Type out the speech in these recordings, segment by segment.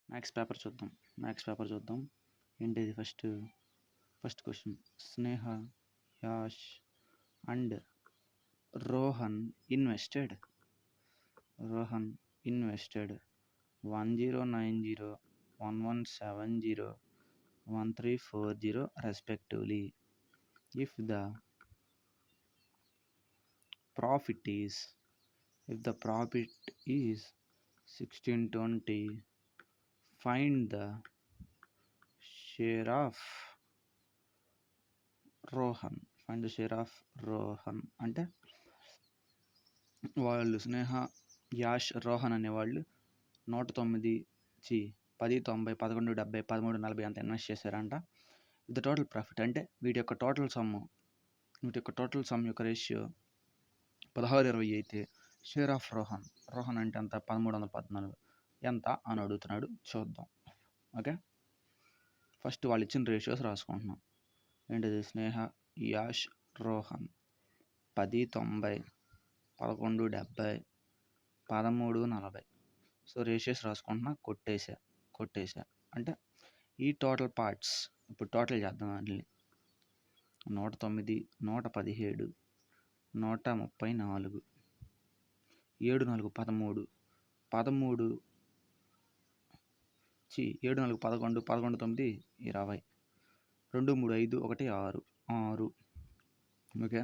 Maths paper చూద్దాం. ఏంటిది first question. Sneha, Yash and Rohan invested 1090, 1170, 1340 respectively. If the profit is 1620, find the share of Rohan. అంటే వాళ్ళు స్నేహ, యాష్, రోహన్ అనేవాళ్ళు 109, 10, 90, 11, 70, 13, 40 అంత ఇన్వెస్ట్ చేశారంట. ఇది టోటల్ ప్రాఫిట్. అంటే వీటి యొక్క టోటల్ సమ్ యొక్క రేషియో 16:20 అయితే షేర్ ఆఫ్ రోహన్ అంటే ఎంత? 1314 ఎంత అని అడుగుతున్నాడు. చూద్దాం. ఓకే, ఫస్ట్ వాళ్ళు ఇచ్చిన రేషియోస్ రాసుకుంటున్నాం. ఏంటిది? స్నేహ, యాష్, రోహన్ 10, 90, 11, 70, 13, 40. సో రేషియోస్ రాసుకుంటున్నా. కొట్టేసా అంటే ఈ టోటల్ పార్ట్స్ ఇప్పుడు టోటల్ చేద్దాం. వాటిని 109, 117, 134, 7, 4, 13, 11, 11, 9, 20, 2, 3, 5, 1, 6. ఓకే,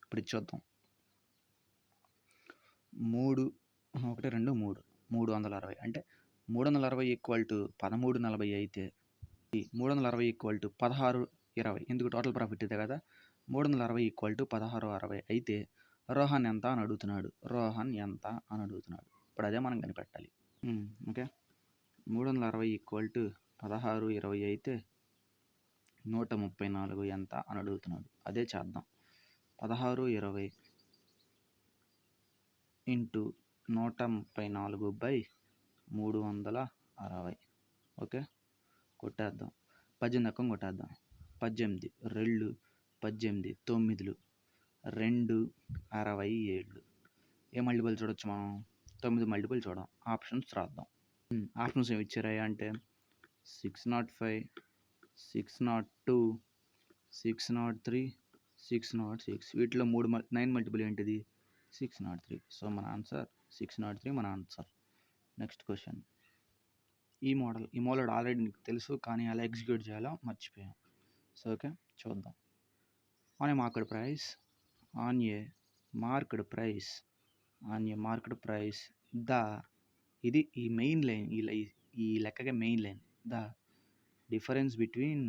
ఇప్పుడు ఇచ్చేద్దాం. 3, 1, 2, 3, 360. అంటే 360 ఈక్వల్ టు 1340 అయితే 360 ఈక్వల్ టు 1620. ఎందుకు? టోటల్ ప్రాఫిట్ ఇదే కదా. 360 ఈక్వల్ టు 1660 అయితే రోహన్ ఎంత అని అడుగుతున్నాడు. ఇప్పుడు అదే మనం కనిపెట్టాలి. ఓకే, 360 ఈక్వల్ టు 1620 అయితే 134 ఎంత అని అడుగుతున్నాడు. అదే చేద్దాం. 1620 ఇంటూ 134/360. ఓకే, కొట్టేద్దాం. 18 దక్కం కొట్టేద్దాం. 18, 2, 18, 9, 2, 67. ఏ మల్టిపుల్ చూడొచ్చు మనం? 9 మల్టిపుల్ చూడం. ఆప్షన్స్ రాద్దాం. ఆప్షన్స్ ఏమి ఇచ్చారా అంటే 605, 602, 603, 606. వీటిలో 9 మల్టిపుల్ ఏంటిది? 603. సో మన ఆన్సర్ 603 మన ఆన్సర్. Next question. ఈ మోడల్ ఆల్రెడీ నీకు తెలుసు, కానీ ఎలా ఎగ్జిక్యూట్ చేయాలో మర్చిపోయాం. సో ఓకే, చూద్దాం. ఆన్ ఏ మార్కెట్ ప్రైస్ ఇది ఈ మెయిన్ లైన్, ఈ లెక్కగా main line. The difference between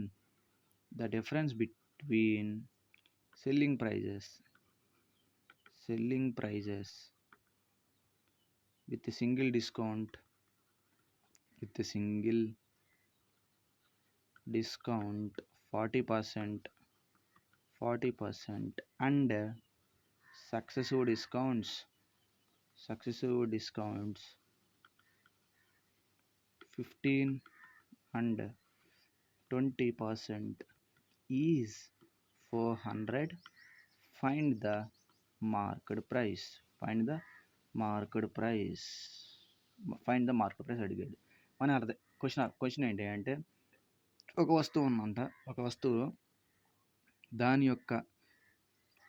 selling prices with a single discount 40% and successive discounts 15 and 20% is 400. Find the market price అడిగాడు. మన అర్థం క్వశ్చన్ ఏంటి అంటే, ఒక వస్తువు దాని యొక్క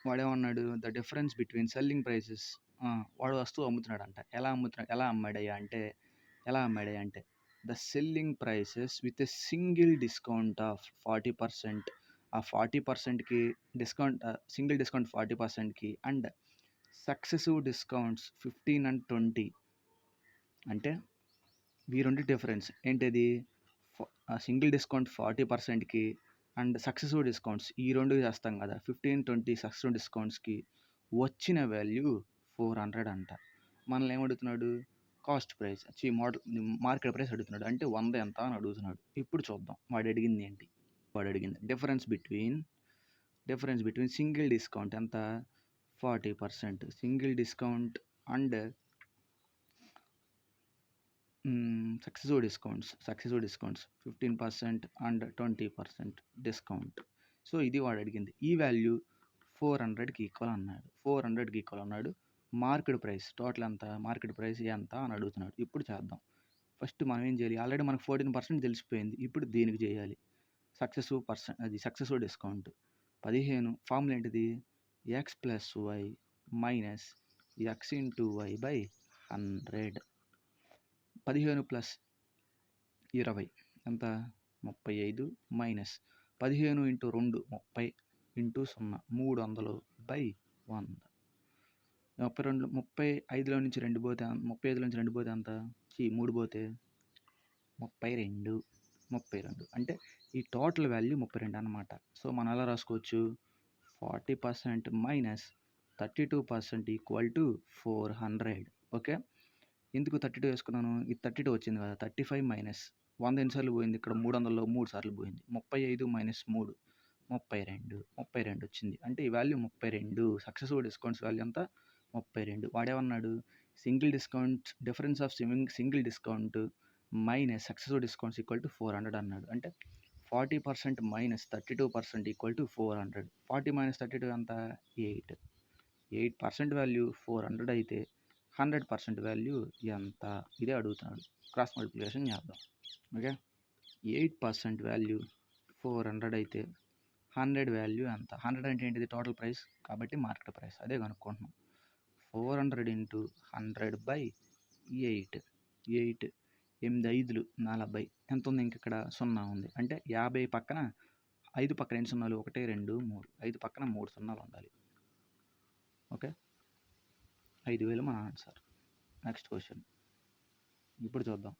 వాడేమన్నాడు? The difference between selling prices. వాడు వస్తువు అమ్ముతున్నాడంట. ఎలా అమ్మాడు అంటే the selling prices with a single discount of 40%. ఆ 40%కి డిస్కౌంట్, సింగిల్ డిస్కౌంట్ 40%కి అండ్ సక్సెసివ్ డిస్కౌంట్స్ 15 and 20. అంటే ఈ రెండు డిఫరెన్స్ ఏంటిది? సింగిల్ డిస్కౌంట్ 40%కి అండ్ సక్సెసివ్ డిస్కౌంట్స్ ఈ రెండు చేస్తాం కదా. 15, 20 సక్సెసివ్ డిస్కౌంట్స్కి వచ్చిన వాల్యూ 400 అంట. మనల్ని ఏమడుగుతున్నాడు? కాస్ట్ ప్రైస్ మార్కెట్ ప్రైస్ అడుగుతున్నాడు. అంటే 100 ఎంత అని అడుగుతున్నాడు. ఇప్పుడు చూద్దాం వాడు అడిగింది ఏంటి. డిఫరెన్స్ బిట్వీన్ సింగిల్ డిస్కౌంట్ ఎంత? 40%. Single discount and successive discounts 15% and 20% discount. So ఇది వాడు అడిగింది. ఈ వాల్యూ 400కి ఈక్వల్ అన్నాడు. మార్కెట్ ప్రైస్ టోటల్ ఎంత? మార్కెట్ ప్రైస్ ఎంత అని అడుగుతున్నాడు. ఇప్పుడు చేద్దాం. ఫస్ట్ మనం ఏం చేయాలి, ఆల్రెడీ మనకు 14% తెలిసిపోయింది. ఇప్పుడు దీనికి చేయాలి సక్సెసివ్ డిస్కౌంట్. 15 ఫార్ములా ఏంటిది, X plus Y minus X into Y by 100. 15 plus 20 ఎంత, 35 మైనస్ 15 ఇంటూ 2 30 ఇంటూ 0 300 బై 100. 35లో నుంచి 2 పోతే 35లో నుంచి 2 పోతే ఎంత, 3 పోతే 32 అంటే ఈ టోటల్ వాల్యూ 32 అన్నమాట. సో మనం ఎలా రాసుకోవచ్చు, 40% మైనస్ 32% ఈక్వల్ టు 400. ఓకే, ఎందుకు 32 వేసుకున్నాను, ఇది 32 వచ్చింది కదా, 35 మైనస్ 100 ఎన్నిసార్లు పోయింది, ఇక్కడ 300లో 3 సార్లు పోయింది. 35 మైనస్ 3 32 వచ్చింది. అంటే ఈ వాల్యూ 32. సక్సెసివ్ డిస్కౌంట్స్ వాల్యూ అంతా 32. వాడేమన్నాడు, single discount difference of single discount minus successive discounts equal to 400 అన్నాడు. అంటే 40% మైనస్ 32% ఈక్వల్ టు 400. 40 మైనస్ 32 ఎంత, 8. 8% వాల్యూ 400 అయితే 100% వాల్యూ ఎంత, ఇదే అడుగుతున్నాడు. క్రాస్ మల్టిప్లికేషన్ చేద్దాం. ఓకే, 8% వాల్యూ 400 అయితే 100 వాల్యూ ఎంత. 100 అంటే ఏంటిది, టోటల్ ప్రైస్ కాబట్టి మార్కెట్ ప్రైస్, అదే కనుక్కుంటున్నాం. 400 ఇంటూ 100 బై 8. 8 8 5 40. ఎంత ఉంది, ఇంక ఇక్కడ 0 ఉంది. అంటే 50 పక్కన 5 పక్కన ఎన్ని సున్నాలు, 1 2 3, 5 పక్కన 3 సున్నాలు ఉండాలి. ఓకే, 5000 మన ఆన్సర్. నెక్స్ట్ క్వశ్చన్ ఇప్పుడు చూద్దాం.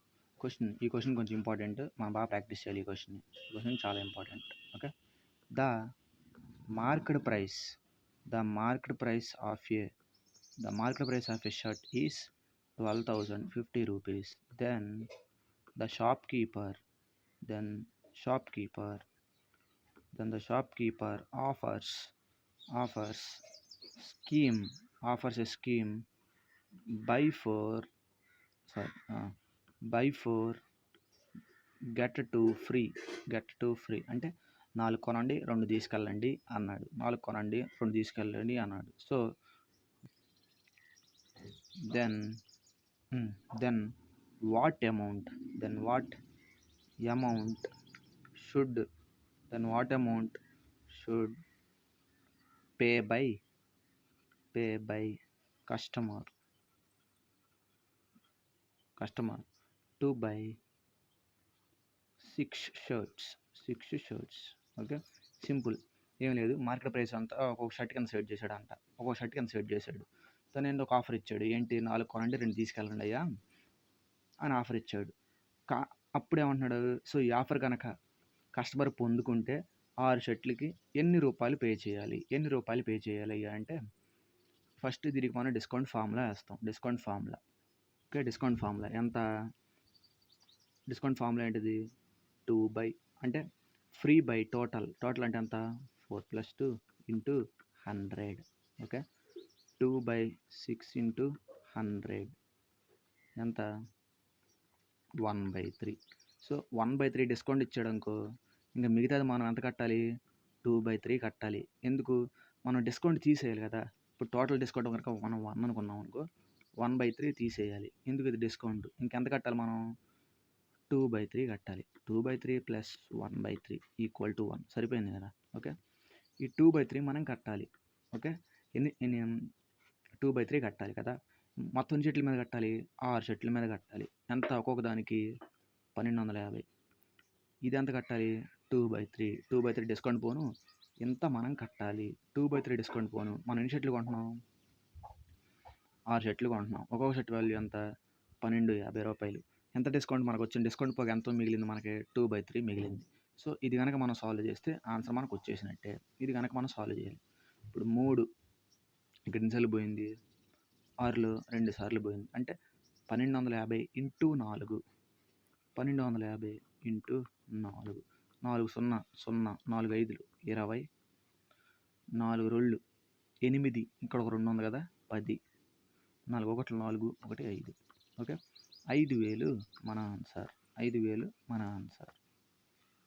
ఈ క్వశ్చన్ కొంచెం ఇంపార్టెంట్, మనం బాగా ప్రాక్టీస్ చేయాలి. ఈ క్వశ్చన్ చాలా important. Okay, the market price of A shirt is 12,050 rupees. Then the shopkeeper offers a scheme buy 4 get 2 free. అంటే 4 కొనండి 2 తీసుకెళ్ళండి అన్నాడు. 4 కొనండి 2 తీసుకెళ్ళండి అన్నాడు. So then what amount should pay by customer to buy 6 shirts. Okay, simple, ఏం లేదు. Market price అంతా ఒక్కొక్క షర్ట్ కింద సెట్ చేశాడు. తను ఏంటో ఒక ఆఫర్ ఇచ్చాడు, ఏంటి, 4 కొనండి 2 తీసుకెళ్ళండి అయ్యా అని ఆఫర్ ఇచ్చాడు. అప్పుడేమంటున్నాడు, సో ఈ ఆఫర్ కనుక కస్టమర్ పొందుకుంటే 6 షర్ట్లకి ఎన్ని రూపాయలు పే చేయాలి అయ్యా అంటే, ఫస్ట్ దీనికి మనం డిస్కౌంట్ ఫార్ములా వేస్తాం. ఓకే, డిస్కౌంట్ ఫార్ములా ఎంత, డిస్కౌంట్ ఫార్ములా ఏంటిది, 2 బై అంటే ఫ్రీ బై టోటల్ అంటే ఎంత, 4 + 2 ఇంటూ 100. ఓకే, 2 బై 6 ఇంటూ 100 ఎంత, 1/3. సో 1/3 డిస్కౌంట్ ఇచ్చాడు అనుకో, ఇంకా మిగతాది మనం ఎంత కట్టాలి, 2/3 కట్టాలి. ఎందుకు, మనం డిస్కౌంట్ తీసేయాలి కదా. ఇప్పుడు టోటల్ డిస్కౌంట్ కనుక మనం 1 అనుకున్నాం అనుకో, 1/3 తీసేయాలి. ఎందుకు, ఇది డిస్కౌంట్. ఇంకెంత కట్టాలి మనం, 2/3 కట్టాలి. 2/3 ప్లస్ 1/3 ఈక్వల్ టు 1. సరిపోయింది కదా. ఓకే, ఈ 2/3 మనం కట్టాలి. ఓకే, 2/3 కట్టాలి కదా. మొత్తం ఎన్ని షర్ట్ల మీద కట్టాలి, 6 షర్ట్ల మీద కట్టాలి. ఎంత, ఒక్కొక్క దానికి 1250. ఇది ఎంత కట్టాలి, 2/3 డిస్కౌంట్ పోను ఎంత మనం కట్టాలి. 2/3 డిస్కౌంట్ పోను, మనం ఎన్ని షర్ట్లు కొంటున్నాం, 6 షర్ట్లు కొంటున్నాం. ఒక్కొక్క షర్ట్ వాల్యూ ఎంత, 1250 రూపాయలు. ఎంత డిస్కౌంట్ మనకు వచ్చింది, డిస్కౌంట్ పోగా ఎంత మిగిలింది మనకి, 2/3 మిగిలింది. సో ఇది కనుక మనం సాల్వ్ చేస్తే ఆన్సర్ మనకు వచ్చేసినట్టే. ఇది కనుక మనం సాల్వ్ చేయాలి. ఇప్పుడు 3 ఇక్కడ ఎన్నిసార్లు పోయింది, 6లో 2 సార్లు పోయింది. అంటే 1250 ఇంటూ 4, 1250 ఇంటూ 4, 4 0 0, 4 5 20, 4 2 8, ఇక్కడ ఒక 2 ఉంది కదా, 10, 4 1 4, 1 5. ఓకే, 5000 మన ఆన్సర్. 5000 మన ఆన్సర్.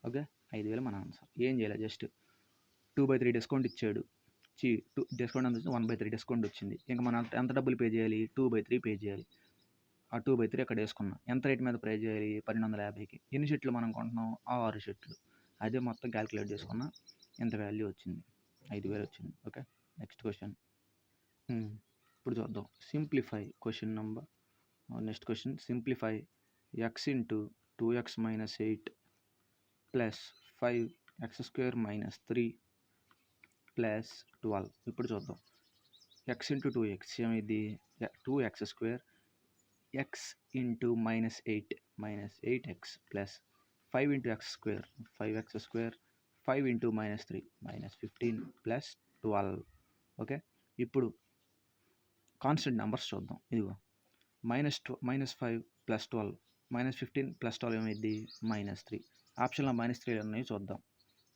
ఓకే, 5000 మన ఆన్సర్. ఏం చేయాలి, జస్ట్ 2/3 డిస్కౌంట్ ఇచ్చాడు. డిస్కౌంట్ ఎంత వచ్చింది, 1/3 డిస్కౌంట్ వచ్చింది. ఇంకా మనం ఎంత డబ్బులు పే చేయాలి, 2/3 పే చేయాలి. ఆ 2/3 అక్కడ వేసుకున్నా. ఎంత రేట్ మీద ప్రైస్ చేయాలి? 1250కి. ఎన్ని షర్ట్లు మనం కొంటున్నాం? 6 షర్ట్లు. అదే మొత్తం క్యాలిక్యులేట్ చేసుకున్నా. ఎంత వాల్యూ వచ్చింది? 5000 వచ్చింది. Okay, next question. ఇప్పుడు చూద్దాం. Simplify question number. Next question, simplify x into 2x - 8 plus 5x² - 3 plus 12. ఇప్పుడు చూద్దాం. x ఇంటూ 2x ఏమైంది? 2x² x into -8 -8x plus 5 into x² 5x², 5 into -3 -15 plus 12. Okay, ఇప్పుడు కాన్స్టెంట్ నెంబర్స్ చూద్దాం. ఇదిగో -5 plus 12 -15 plus 12 ఏమైంది? -3. ఆప్షన్లో -3 ఉన్నాయి చూద్దాం.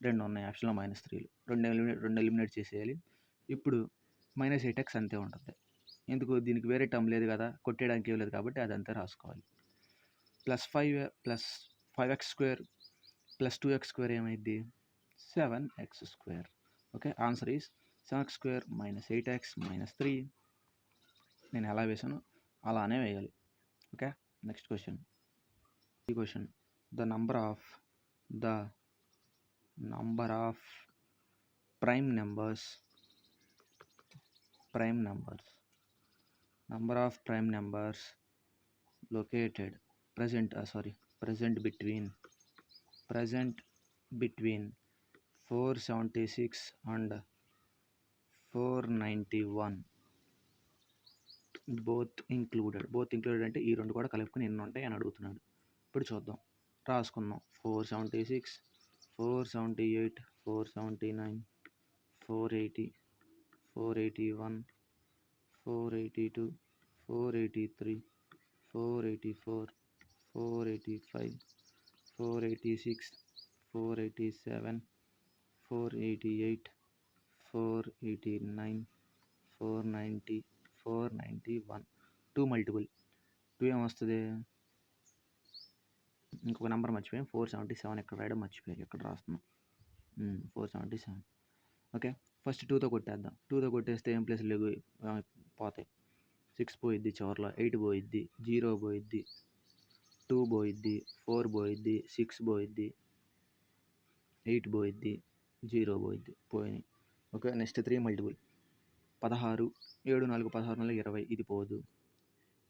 2 ఉన్నాయి ఆప్షన్లో -3లు. 2 ఎలిమినేట్ చేసేయాలి. ఇప్పుడు -8x అంతే ఉంటుంది. ఎందుకు? దీనికి వేరే టర్మ్ లేదు కదా, కొట్టేయడానికి ఏం లేదు కాబట్టి అదంతా రాసుకోవాలి. ప్లస్ 5x² ప్లస్ 2x² ఏమైంది? 7x². Okay, answer is 7x² - 8x - 3. నేను ఎలా వేసానో అలానే వేయాలి. Okay, next question. ఈ question, the number of prime numbers located present between 476 and 491 both included అంటే ఈ రెండు కూడా కలుపుకొని ఎన్ని ఉంటాయి అని అడుగుతున్నాడు. ఇప్పుడు చూద్దాం, రాసుకుందాం. 476, 478, 479, 480, 481, 482, 483, 484, 485, 486, 487, 488, 489, 490, 491. 2 మల్టిపుల్ 2 ఏమొస్తుంది? ఇంకొక నెంబర్ మర్చిపోయాం, 477. ఎక్కడ రాయడం మర్చిపోయాం, ఎక్కడ రాస్తున్నాం. 477. ఓకే, ఫస్ట్ 2తో కొట్టేద్దాం. 2తో కొట్టేస్తే ఏం ప్లేస్ లేవు పోతాయి. 6 పోయిద్ది, చివర్లో 8 పోయిద్ది, 0 పోయిద్ది, 2 పోయిద్ది, 4 పోయిద్ది, 6 పోయిద్ది, 8 పోయిద్ది, 0 పోయిద్ది, పోయినాయి. ఓకే, నెక్స్ట్ 3 మల్టిపుల్ 16, 7 4 16 20, ఇది పోదు.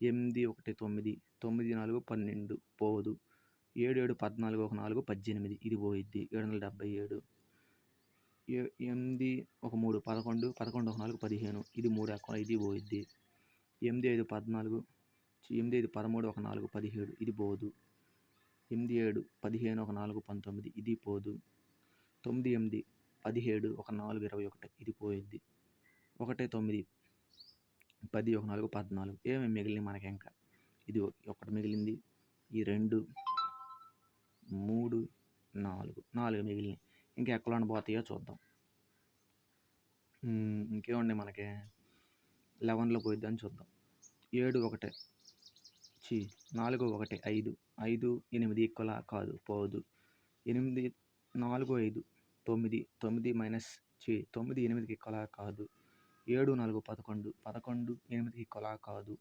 8 1 9, 9 4 12, పోదు. 7 7 14 1 4 18, ఇది పోయిద్ది. 777. 8 1 3 11, 11 1 4 15, ఇది 3 అకౌంట్, ఇది పోయిద్ది. 8 5 13, 8 5 13 1 4 17, ఇది పోదు. 8 7 15 1 4 19, ఇది పోదు. 9 8 17 1 4 21, ఇది పోయిద్ది. 1 9 10 1 4 14, ఏమేమి మిగిలింది మనకి? ఇంకా ఇది ఒకటి మిగిలింది, ఈ 2 3 4 మిగిలినాయి. ఇంకా ఎక్కడ పోతాయో చూద్దాం. ఇంకేముండే మనకి? 11లో పోయిద్దని చూద్దాం. 7 1 4 1 5, 5 8 ఈక్వల్ కాదు, పోదు. 8 4 5 9, 9 మైనస్ 9 8కి ఈక్వల్ కాదు. 7 4 11, 11 8కి ఈక్వల్ కాదు.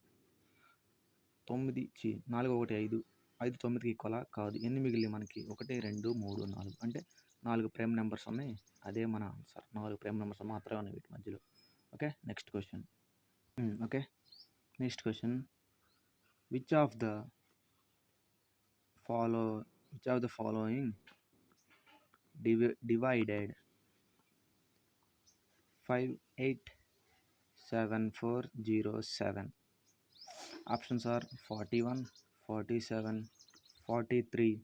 9 4 1 5, 5 9కి ఈక్వల్ కాదు. ఎన్ని మిగిలినాయి మనకి? 1 2 3 4, అంటే 4 ప్రైమ్ నెంబర్స్ ఉన్నాయి. అదే మన ఆన్సర్. 4 ప్రైమ్ నెంబర్స్ మాత్రమే ఉన్నాయి వీటి మధ్యలో. Okay, next question. Okay, next question. Which of the following divided 587407? Options are 41, 47, 43,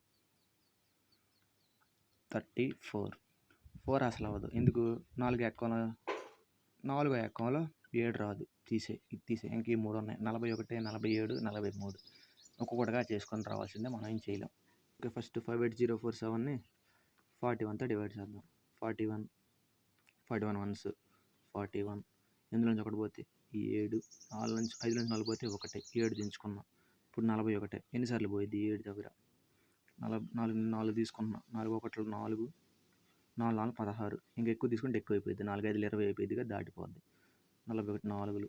34. 4 అసలు అవ్వదు. ఎందుకు? 4 ఎక్కంలో 7 రాదు, ఇది తీసే. ఇంక ఈ 3 ఉన్నాయి, 41, 47, 43. ఒక్కొక్కటిగా చేసుకొని రావాల్సిందే, మనం ఏం చేయలేం. ఓకే, ఫస్ట్ 58047ని 41తో డివైడ్ చేద్దాం. 41 వన్స్ 41, ఇందులోంచి ఒకటి పోతే ఈ 7, 5 నుంచి 4 పోతే 1, 7 దించుకున్నాం. ఇప్పుడు 41 ఎన్నిసార్లు పోయింది? 7 దగ్గర 4 తీసుకుంటున్నాం. 4 1 4, 4 4 16. ఇంకా ఎక్కువ తీసుకుంటే ఎక్కువ అయిపోయింది. 4 5 20 అయిపోయిందిగా, దాటిపోద్ది. 41 4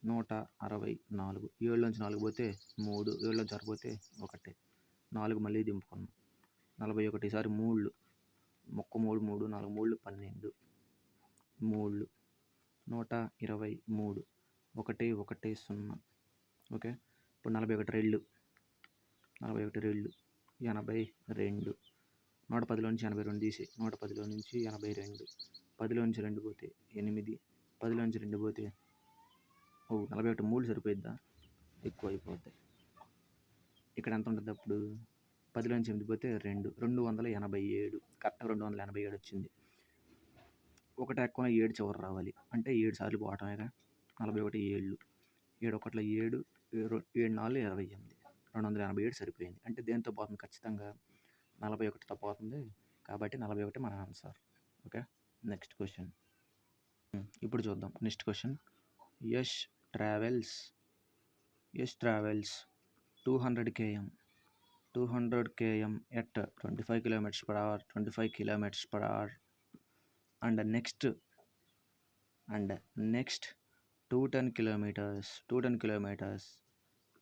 164. 7లోంచి 4 పోతే 3, 7లోంచి 6 పోతే 1, 4 మళ్ళీ దింపుకున్నాం. 41 ఈసారి 3, 3, 3, 4 3, 12, 3, 123, 1, 1, 0. ఓకే, ఇప్పుడు 41 రెళ్ళు, 82, 110లోంచి 82 తీసి 110లో నుంచి 82, 10లోంచి 2 పోతే 8, 10లోంచి 2 పోతే 41 3 సరిపోయిద్దా? ఎక్కువ అయిపోద్ది. ఇక్కడ ఎంత ఉంటుంది అప్పుడు? 10లోంచి 8 పోతే 2, 287. కరెక్ట్ 287 వచ్చింది. ఒకటి ఎక్కువ 7 చివరి రావాలి అంటే 7 సార్లు పోవటమేగా. 41 7, 7 1 7, 7 4 28, 287 సరిపోయింది. అంటే దేంతో పోతుంది? ఖచ్చితంగా 41తో పోతుంది. కాబట్టి 41 మన ఆన్సర్. Okay, next question. ఇప్పుడు చూద్దాం next question. Yash travels 200 km at 25 km/h, 25 km/h, and next 210 km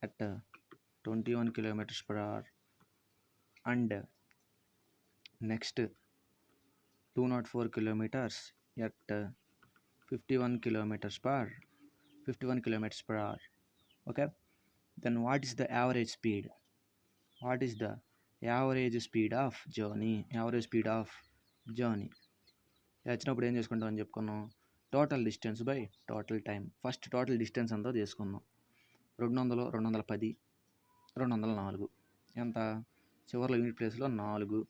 at 21 km/h, and next 204 km at 51 km/h. Okay, then what is the average speed? What is the average speed of journey? వచ్చినప్పుడు ఏం చేసుకుంటాం అని చెప్పుకున్నాం? Total distance by total time. First total distance అంతా చేసుకుందాం. 200, 210, 204 ఎంత? చివరిలో unit ప్లేస్లో 4,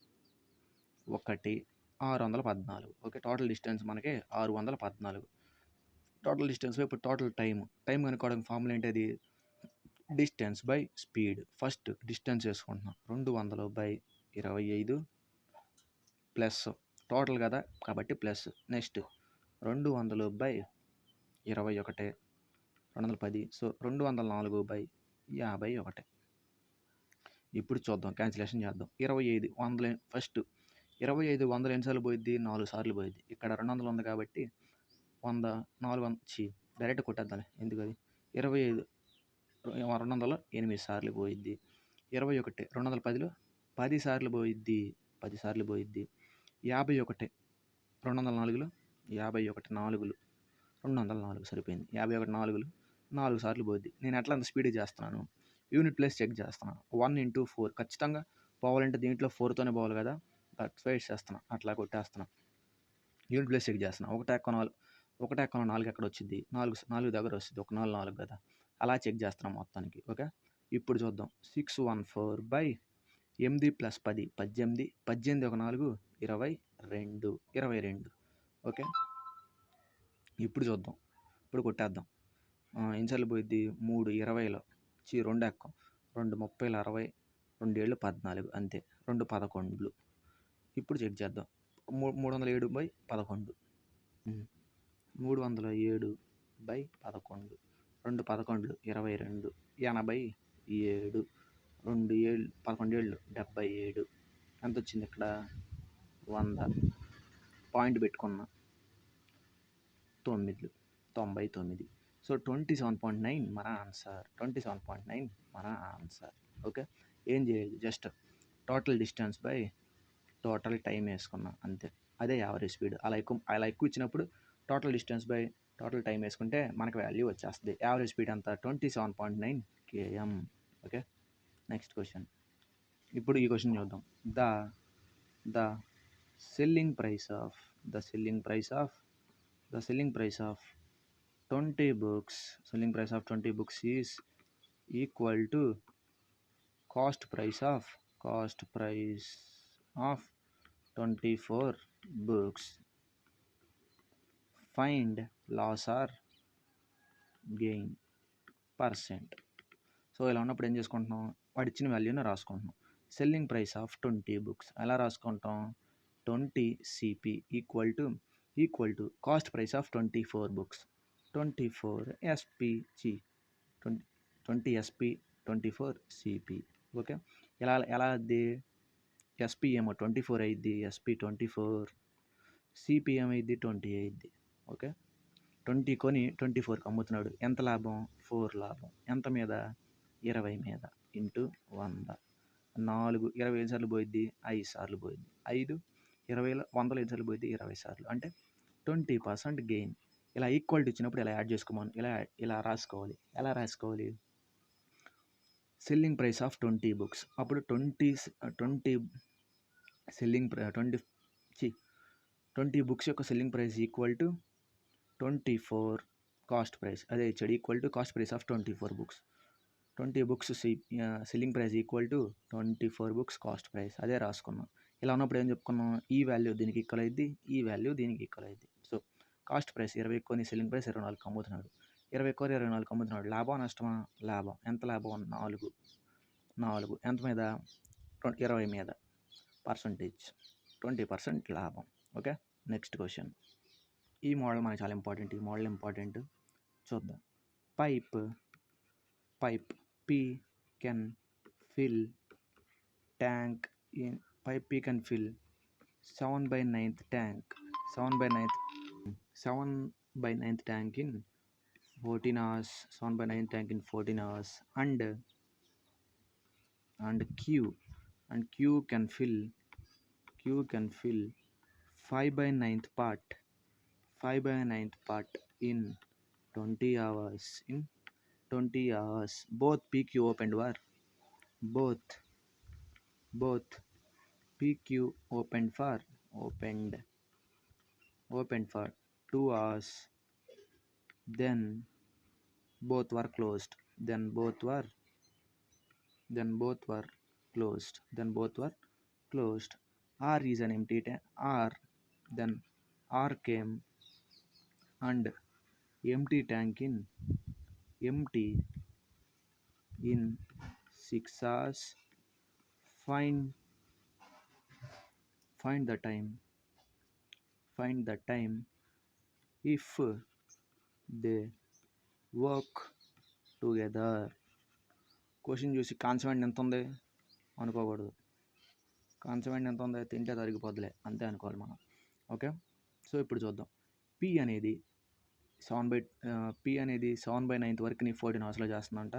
1, 614. ఓకే, టోటల్ డిస్టెన్స్ మనకి 614. టోటల్ డిస్టెన్స్ బై ఇప్పుడు టోటల్ టైం కనుక్కోవడానికి ఫార్ములా ఏంటది? Distance by speed. First distance వేసుకుంటున్నాం. 200/25 ప్లస్ టోటల్ కదా కాబట్టి ప్లస్. నెక్స్ట్ 200/21, 210. సో 204/51. ఇప్పుడు చూద్దాం, క్యాన్సిలేషన్ చేద్దాం. 25 100 ఫస్ట్ 25 100 ఎన్నిసార్లు పోయిద్ది? 4 సార్లు పోయిద్ది. ఇక్కడ 200 ఉంది కాబట్టి 100 400 డైరెక్ట్ కొట్టేద్దాం. ఎందుకు అది? 25 200లో 8 సార్లు పోయిద్ది. 21 210లో 10 సార్లు పోయిద్ది. 51 204లో 51 4 సరిపోయింది. 51 4 సార్లు పోయిద్ది. నేను ఎట్లా అంత స్పీడ్గా చేస్తున్నాను? యూనిట్ ప్లేస్ చెక్ చేస్తున్నాను. 1 × 4 ఖచ్చితంగా పోవాలంటే దీంట్లో 4తోనే పోవాలి కదా. బట్ వెయిట్ చేస్తున్నా, అట్లా కొట్టేస్తున్నా. యూనిట్ ప్లేస్ చెక్ చేస్తున్నా. 1 ఎక్కువ 4 ఎక్కడ వచ్చింది? 4 దగ్గర వస్తుంది. 1 4 4 కదా, అలా చెక్ చేస్తున్నాం మొత్తానికి. ఓకే, ఇప్పుడు చూద్దాం. 614/8 + 10 18, 18 1 4 22. ఓకే, ఇప్పుడు చూద్దాం. ఇప్పుడు కొట్టేద్దాం. ఎన్నిసార్లు పోయిద్ది? 3 20లో 2 ఎక్కువ 2 30లో 60, 2 7 14 అంతే. 2 11. ఇప్పుడు చెక్ చేద్దాం. 307/11, 307/11, 2 11 22, 87, 2 7 77. ఎంత వచ్చింది ఇక్కడ? 100. పాయింట్ పెట్టుకున్నా 9, 99. సో 27.9 మన ఆన్సర్. 27.9 మన ఆన్సర్. ఓకే, ఏం చేయలేదు, just total distance by total time వేసుకున్నా అంతే. అదే యావరేజ్ స్పీడ్. అలా ఎక్కువ ఇచ్చినప్పుడు total distance by total time వేసుకుంటే మనకు వాల్యూ వచ్చేస్తుంది. యావరేజ్ స్పీడ్ అంతా 27.9 km. Okay, next question. ఇప్పుడు ఈ క్వశ్చన్ చూద్దాం. The selling price of 20 books is equal to cost price of 24 books. Find loss or gain %. So ఇలా ఉన్నప్పుడు ఏం చేసుకుంటున్నాం? వాడు ఇచ్చిన వాల్యూని రాసుకుంటున్నాం. సెల్లింగ్ ప్రైస్ ఆఫ్ 20 books ఎలా రాసుకుంటాం? 20 CP equal to cost price of 24 books. 24 SPG 20 SP 24 CP. Okay, ఎలా అది? SP ఏమో 24 అయింది, SP 24, CP ఏమైంది 20 అయింది. ఓకే, 20 కొని 24కి అమ్ముతున్నాడు. ఎంత లాభం? 4 లాభం. ఎంత మీద? 20 మీద ఇంటూ 100. 4 20 ఎన్నిసార్లు పోయిద్ది? 5 సార్లు పోయిద్ది. 5 20లో 100లో ఎన్నిసార్లు పోయిద్ది? 20 సార్లు. అంటే 20% గెయిన్. ఇలా ఈక్వాలిటీ ఇచ్చినప్పుడు ఇలా యాడ్ చేసుకోమని ఇలా రాసుకోవాలి. ఎలా రాసుకోవాలి? Selling price of 20 books. అప్పుడు 20 బుక్స్ యొక్క selling price equal to 24 cost price. అదే ఇచ్చాడు, equal to cost price of 24 books. 20 books selling price equal to 24 books cost price. అదే రాసుకున్నాం. ఇలా ఉన్నప్పుడు ఏం చెప్పుకున్నాం? ఈ వాల్యూ దీనికి ఈక్వల్ అయింది, ఈ వాల్యూ దీనికి ఈక్వల్ అయింది. సో కాస్ట్ ప్రైస్ 20 కొని సెల్లింగ్ ప్రైస్ 24 అమ్ముతున్నాడు. 20 కొని 24 అమ్ముతున్నాడు. లాభం నష్టమా? లాభం. ఎంత లాభం? 4. ఎంత మీద? 20 మీద. పర్సంటేజ్ 20% లాభం. Okay, next question. ఈ మోడల్ మనకి చాలా ఇంపార్టెంట్. ఈ మోడల్ ఇంపార్టెంట్, చూద్దాం. Pipe P can fill tank in 7/9 tank 7/9 tank in 14 hours. 7/9 tank in 14 hours. And Q can fill 5/9 part in 20 hours. Both PQ opened for 2 hours. Then both were closed. R is an empty tank. Then R came and empty tank in 6 hours. Find the time if they work together. Question చూసి concept ఎంత ఉంది అనుకోకూడదు. Concept ఎంత ఉంది? తింటే తరిగిపోద్దులే, అంతే అనుకోవాలి మనం. ఓకే, సో ఇప్పుడు చూద్దాం. P అనేది 7/9 వర్క్ని 14 అవర్స్లో చేస్తుందంట.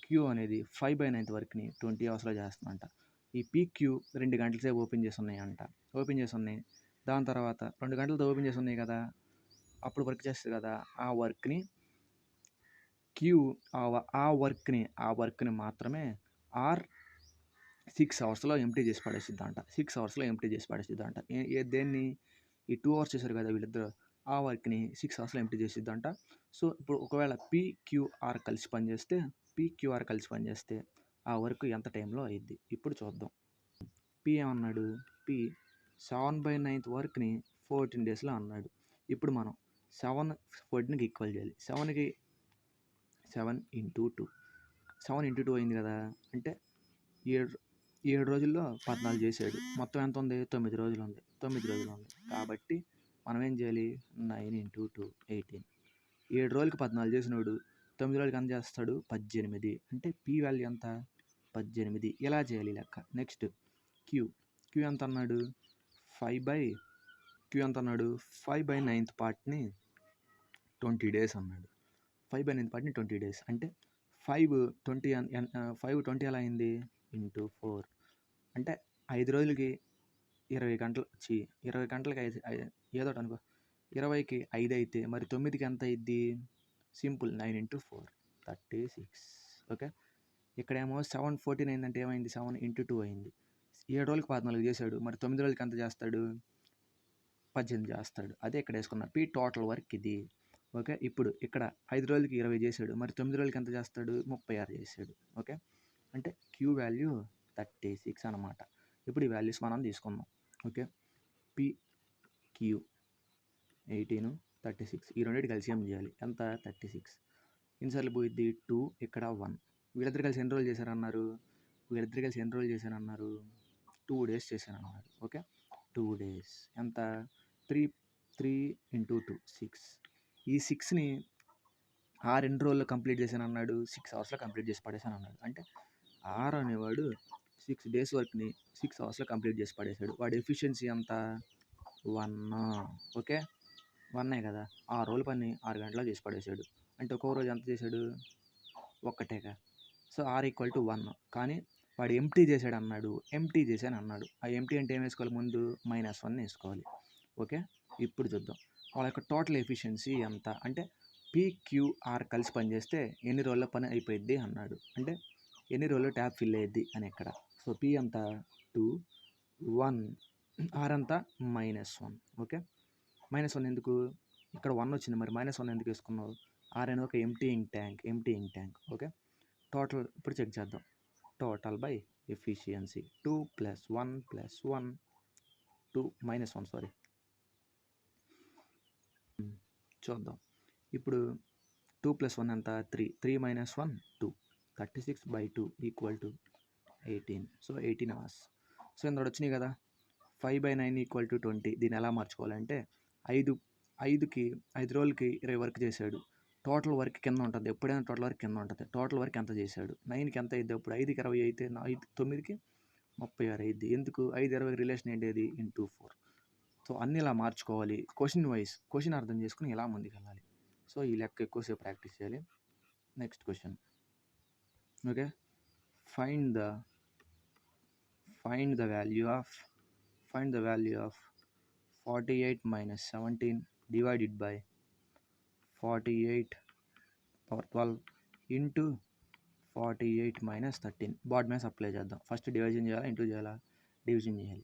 Q అనేది 5/9 వర్క్ని 20 అవర్స్లో చేస్తుందంట. ఈ PQ 2 గంటల సేపు ఓపెన్ చేసి ఉన్నాయి. దాని తర్వాత 2 గంటలతో ఓపెన్ చేసి ఉన్నాయి కదా, అప్పుడు వర్క్ చేస్తుంది కదా, ఆ వర్క్ని ఆ వర్క్ని మాత్రమే R 6 అవర్స్లో ఎంప్టీ చేసి పడేసిద్దంట. 6 అవర్స్లో ఎంప్టీ చేసి పడేసిద్దంట. దేన్ని? ఈ 2 అవర్స్ చేశారు కదా వీళ్ళిద్దరు, ఆ వర్క్ని 6 అవర్స్లో ఎంప్టీ చేసిద్దంట. సో ఇప్పుడు ఒకవేళ PQR కలిసి పనిచేస్తే ఆ వర్క్ ఎంత టైంలో అయ్యిద్ది ఇప్పుడు చూద్దాం. P ఏమన్నాడు? P 7/9 వర్క్ని 14 డేస్లో అన్నాడు. ఇప్పుడు మనం 7/14కి ఈక్వల్ చేయాలి. 7కి 7 into 2 అయింది కదా, అంటే 7 రోజుల్లో 14 చేశాడు. మొత్తం ఎంత ఉంది? 9 రోజులు ఉంది. కాబట్టి మనం ఏం చేయాలి? 9 into 2 18. 7 రోజులకి 14 చేసినోడు 9 రోజులకి ఎంత చేస్తాడు? 18. అంటే P వాల్యూ ఎంత? 18. ఇలా చేయాలి లెక్క. నెక్స్ట్ Q ఎంత అన్నాడు? 5/9 పార్ట్ని 20 డేస్ అన్నాడు. 5/9 పార్ట్ని 20 డేస్ అంటే 5/20 ఎలా అయింది? ఇంటూ 4 అంటే 5 రోజులకి 20 గంటలకి 5 ఏదో అనుకో, 20కి 5 అయితే మరి 9కి ఎంత అయింది? Simple, 9 into 4 36. ఓకే, ఇక్కడేమో 7/14 అయిందంటే ఏమైంది? 7 into 2 అయింది. 7 రోజులకి 14 చేశాడు, మరి 9 రోజులకి ఎంత చేస్తాడు? 18 చేస్తాడు. అదే ఇక్కడ వేసుకున్న P టోటల్ వర్క్ ఇది. ఓకే, ఇప్పుడు ఇక్కడ 5 రోజులకి 20 చేశాడు, మరి 9 రోజులకి ఎంత చేస్తాడు? 36 చేశాడు. ఓకే, అంటే Q వాల్యూ 36 అనమాట. ఇప్పుడు ఈ వాల్యూస్ మనం తీసుకుందాం. ఓకే, PQ 18 36, ఈ రెండింటి కలిసి ఏం చేయాలి? ఎంత? 36. ఎన్నిసార్లు పోయిద్ది? 2, ఇక్కడ 1. వీళ్ళిద్దరు కలిసి ఎన్ని రోజులు చేశారన్నారు? 2 డేస్ చేశారన్నారు. ఓకే, 2 డేస్ ఎంత? 3 into 2 6. ఈ 6ని R ఎన్ని రోజుల్లో కంప్లీట్ చేశాను అన్నాడు? 6 అవర్స్లో కంప్లీట్ చేసి పడేశాను అన్నాడు. అంటే R అనేవాడు 6 డేస్ వర్క్ని 6 అవర్స్లో కంప్లీట్ చేసి పడేశాడు. వాడి ఎఫిషియన్సీ ఎంత? 1. ఓకే, 1 కదా! 6 రోజుల పని 6 గంటల్లో చేసి పడేసాడు. అంటే ఒక్కో రోజు ఎంత చేశాడు? ఒక్కటేగా. సో, R = 1 కానీ వాడు ఎంప్టీ చేశాడన్నాడు. ఎంప్టీ చేశానన్నాడు. ఆ ఎంప్టీ అంటే ఏం వేసుకోవాలి ముందు? -1 వేసుకోవాలి. ఓకే. ఇప్పుడు చూద్దాం. వాళ్ళ యొక్క టోటల్ ఎఫిషియన్సీ ఎంత? అంటే PQR కలిసి పనిచేస్తే ఎన్ని రోజుల్లో పని అయిపోయిద్ది అన్నాడు. అంటే ఎన్ని రోజుల్లో ట్యాప్ ఫిల్ అయ్యిద్ది అని ఇక్కడ. సో, P ఎంత? 2, 1, R ఎంత? -1. ఓకే. -1 ఎందుకు? ఇక్కడ 1 వచ్చింది. మరి -1 ఎందుకు వేసుకున్నావు? R అనేది ఒక ఎంప్టీయింగ్ ట్యాంక్. ఓకే. టోటల్ ఇప్పుడు చెక్ చేద్దాం. Total by efficiency 2 + 1 + 1 2 -1 sorry. చూద్దాం. ఇప్పుడు 2 + 1 ఎంత? 3. 3 - 1 2. 36/2 = 18. So, 18 hours. సో, ఇందులో వచ్చినాయి కదా! 5/9 = 20. దీన్ని ఎలా మార్చుకోవాలంటే 5 రోజులకి 20 వర్క్ చేశాడు. టోటల్ వర్క్ కింద ఉంటుంది. ఎప్పుడైనా టోటల్ వర్క్ కింద ఉంటుంది. టోటల్ వర్క్ ఎంత చేశాడు? 9కి ఎంత అయ్యిద్ది అప్పుడు? 5కి 20 అయితే 9కి 36 అయ్యిద్ది. ఎందుకు? 5, 20కి రిలేషన్ ఏంటి? ఇంటూ 4. సో, అన్నీ ఇలా మార్చుకోవాలి. క్వశ్చన్ అర్థం చేసుకుని ఇలా ముందుకెళ్ళాలి. సో, ఈ లెక్క ఎక్కువసేపు ప్రాక్టీస్ చేయాలి. Next question. Okay. Find the value of 48 - 17 divided by 48/12 into 48 - 13. BODMAS apply చేద్దాం. ఫస్ట్ డివిజన్ చేయాలా? ఇంటూ చేయాలా? డివిజన్ చేయాలి.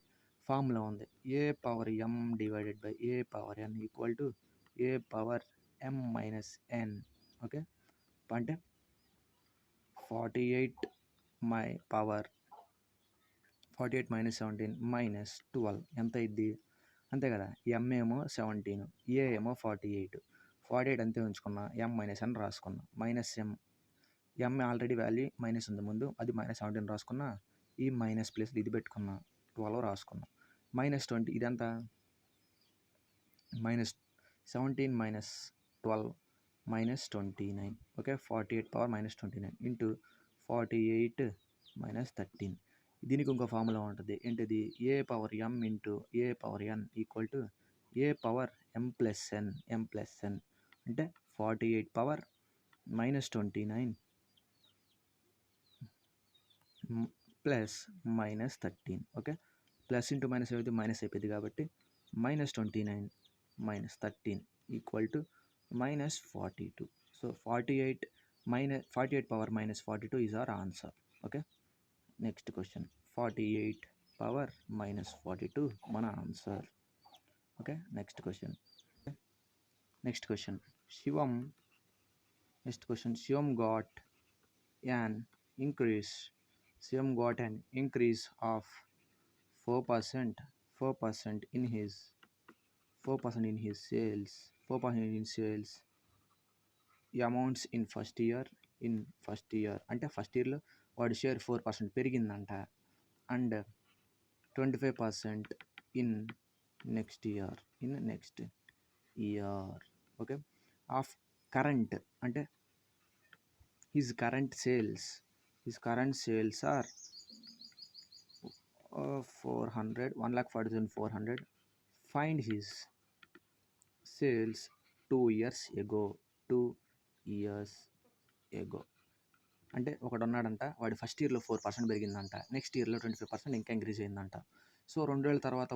ఫార్ములా ఉంది. a/m divided by a/n equal to a/m - okay. అంటే 48 - 17 - 12 ఎంత అయింది? అంతే కదా! m ఏమో 17, a ఏమో 48. 48 అంతే ఉంచుకున్నా. m - n రాసుకున్నా. m ఆల్రెడీ వాల్యూ మైనస్ ఉంది ముందు. అది -17 రాసుకున్నా. ఈ మైనస్ ప్లస్ ఇది పెట్టుకున్నా. 12 రాసుకున్నా. -20 ఇదంతా -17 - 12 -29. ఓకే. 48 - 29 ఇంటూ 48 - 13. దీనికి ఇంకో ఫార్ములా ఉంటుంది. ఏంటిది? a/m into a/n equal to a/m + n అంటే 48 - 29 plus -13. Okay. Plus into minus అయితే మైనస్ అయిపోయింది కాబట్టి -29 - 13 equal to -42. So, 48 power -42 is our answer. Okay. Next question. 48 power -42 మన answer. Okay. Next question. Shivam got an increase of 4% in his sales amounts in first year అంటే first ఇయర్లో వాడి share 4% పెరిగిందంట. And 25% in next year. Okay. Of current అంటే his current sales are 1,40,400. Find his sales 2 years ago. అంటే ఒకడు ఉన్నాడంట. వాడి first ఇయర్లో 4% పెరిగిందంట. నెక్స్ట్ ఇయర్లో 25% ఇంకా ఇంక్రీజ్ అయిందంట. సో, 2 ఏళ్ళ తర్వాత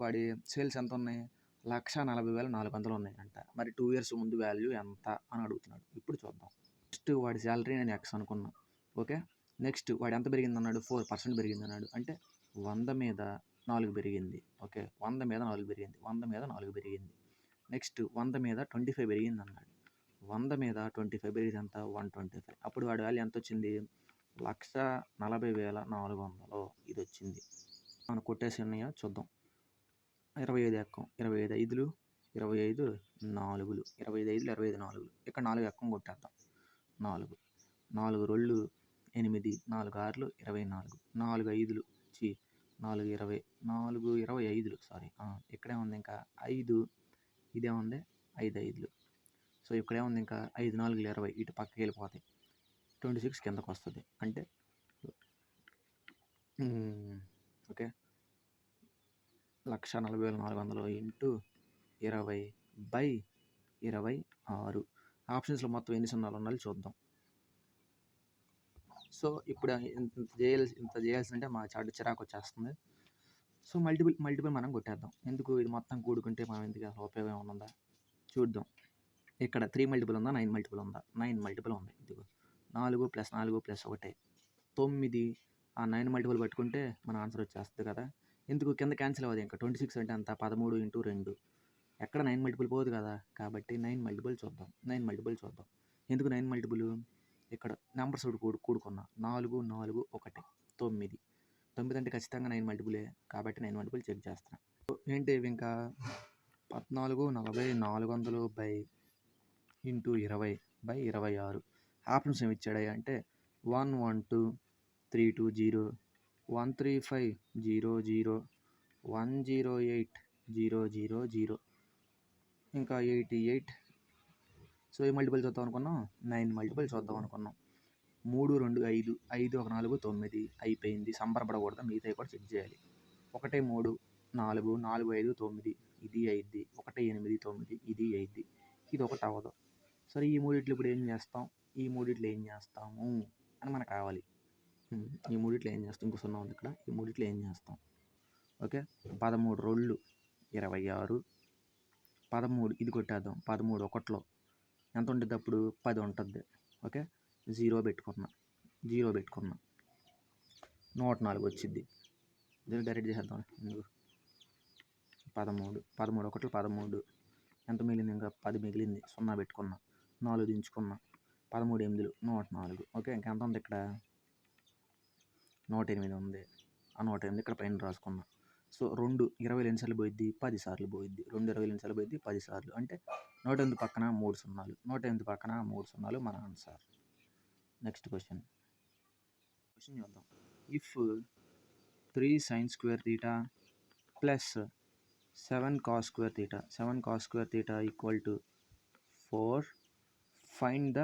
వాడి సేల్స్ ఎంత ఉన్నాయి? 1,40,400 ఉన్నాయంట. మరి 2 ఇయర్స్ ముందు వాల్యూ ఎంత అని అడుగుతున్నాడు. ఇప్పుడు చూద్దాం. ఫస్ట్ వాడి శాలరీ నేను X అనుకున్నా. ఓకే. నెక్స్ట్ వాడు ఎంత పెరిగిందన్నాడు? 4% పెరిగిందన్నాడు. అంటే 100 మీద 4 పెరిగింది. ఓకే. 100 మీద 4 పెరిగింది. నెక్స్ట్ 100 మీద 25 పెరిగిందన్నాడు. 100 మీద 25 పెరిగింది ఎంత? 125. అప్పుడు వాడి వాల్యూ ఎంత వచ్చింది? 1,40,400 ఇది వచ్చింది. మనం కొట్టేసి ఉన్నాయో చూద్దాం. 25 ఎక్కం. 25 ఐదులు 25 నాలుగులు 25 ఐదులు 25 నాలుగులు. ఇక్కడ 4 ఎక్కం కొట్టేద్దాం. 4 రోళ్ళు 8, 4 ఆరులు 24, 4 ఐదులు 4 20, 4 25 సారీ. ఇక్కడేముంది ఇంకా 5, ఇదేముంది 5 ఐదులు. సో, ఇక్కడేముంది ఇంకా 5 4 20 ఇటు పక్కకి వెళ్ళిపోతాయి. 26 కిందకు వస్తుంది. అంటే ఓకే 1,40,400 ఇంటూ 20 బై 26. ఆప్షన్స్లో మొత్తం ఎన్ని సున్నాలు ఉన్నాయో చూద్దాం. సో ఇప్పుడు ఇంత చేయాల్సిందంటే మా చాటు చిరాకు వచ్చేస్తుంది. సో మల్టిపుల్ మనం కొట్టేద్దాం. ఎందుకు ఇది మొత్తం కూడుకుంటే మనం ఎందుకు అసలు ఉపయోగం ఏమైనా ఉందా చూద్దాం. ఇక్కడ 3 మల్టిపుల్ ఉందా, 9 మల్టిపుల్ ఉందా? 9 మల్టిపుల్ ఉంది. ఇదిగో 4 + 4 + 1 9. ఆ 9 మల్టిపుల్ పట్టుకుంటే మన ఆన్సర్ వచ్చేస్తుంది కదా. ఎందుకు కింద క్యాన్సిల్ అవ్వదు. ఇంకా 26 అంటే అంత 13 × 2 ఎక్కడ 9 మల్టిపుల్ పోదు కదా. కాబట్టి 9 మల్టిపుల్ చూద్దాం. 9 మల్టిపుల్ చూద్దాం. ఎందుకు 9 మల్టిపుల్? ఇక్కడ నెంబర్స్ కూడుకున్నా 4 4 1 9. 9 అంటే ఖచ్చితంగా 9 మల్టిపులే. కాబట్టి 9 మల్టిపుల్ చెక్ చేస్తాను. ఏంటి ఇవి ఇంకా 14 40 400 బై ఇంటూ 20 బై 26. ఆప్షన్స్ ఏమి ఇచ్చాడు అంటే 112 320 135 00 108 000 ఇంకా 88. సో ఈ మల్టిపుల్ చూద్దాం అనుకున్నాం. 9 మల్టిపుల్ చూద్దాం అనుకున్నాం. 3 2 5 5 1 4 9 అయిపోయింది. సంబరపడకూడదు. మిగతాయి కూడా చెక్ చేయాలి. 1 3 4 4 5 9 ఇది 5, 1 8 9 ఇది 5, ఇది ఒకటి అవ్వదు. సరే ఈ మూడిట్లు ఇప్పుడు ఏం చేస్తాం? ఈ మూడిట్లు ఏం చేస్తాము అని మనకు కావాలి. ఈ మూడిట్లు ఏం చేస్తాం? ఇంకో 0 ఉంది ఇక్కడ. ఈ మూడిట్లు ఏం చేస్తాం? ఓకే 13 2 26. 13 ఇది కొట్టేద్దాం. 13 1లో ఎంత ఉంటుంది? అప్పుడు 10 ఉంటుంది. ఓకే 0 పెట్టుకున్నా 104 వచ్చింది. దీన్ని డైరెక్ట్ చేసేద్దాం. ఎందుకు 13 1 13 ఎంత మిగిలింది? ఇంకా 10 మిగిలింది. 0 పెట్టుకున్నా 4 దించుకున్నా 13 8 104. ఓకే ఇంకెంత ఉంది? ఇక్కడ 108 ఉంది. ఆ 108 ఇక్కడ పైన రాసుకున్నా. సో 2 20 ఎన్నిసార్లు పోయిద్ది? 10 సార్లు పోయిద్ది. 2 20 ఎన్నిసార్లు పోయిద్ది? 10 సార్లు. అంటే 108 పక్కన 3 సున్నాలు. 108 పక్కన 3 సున్నాలు మన ఆన్సర్. నెక్స్ట్ క్వశ్చన్ చూద్దాం. If 3 sin square theta plus 7 cos square theta 7 cos square theta equal to 4, find the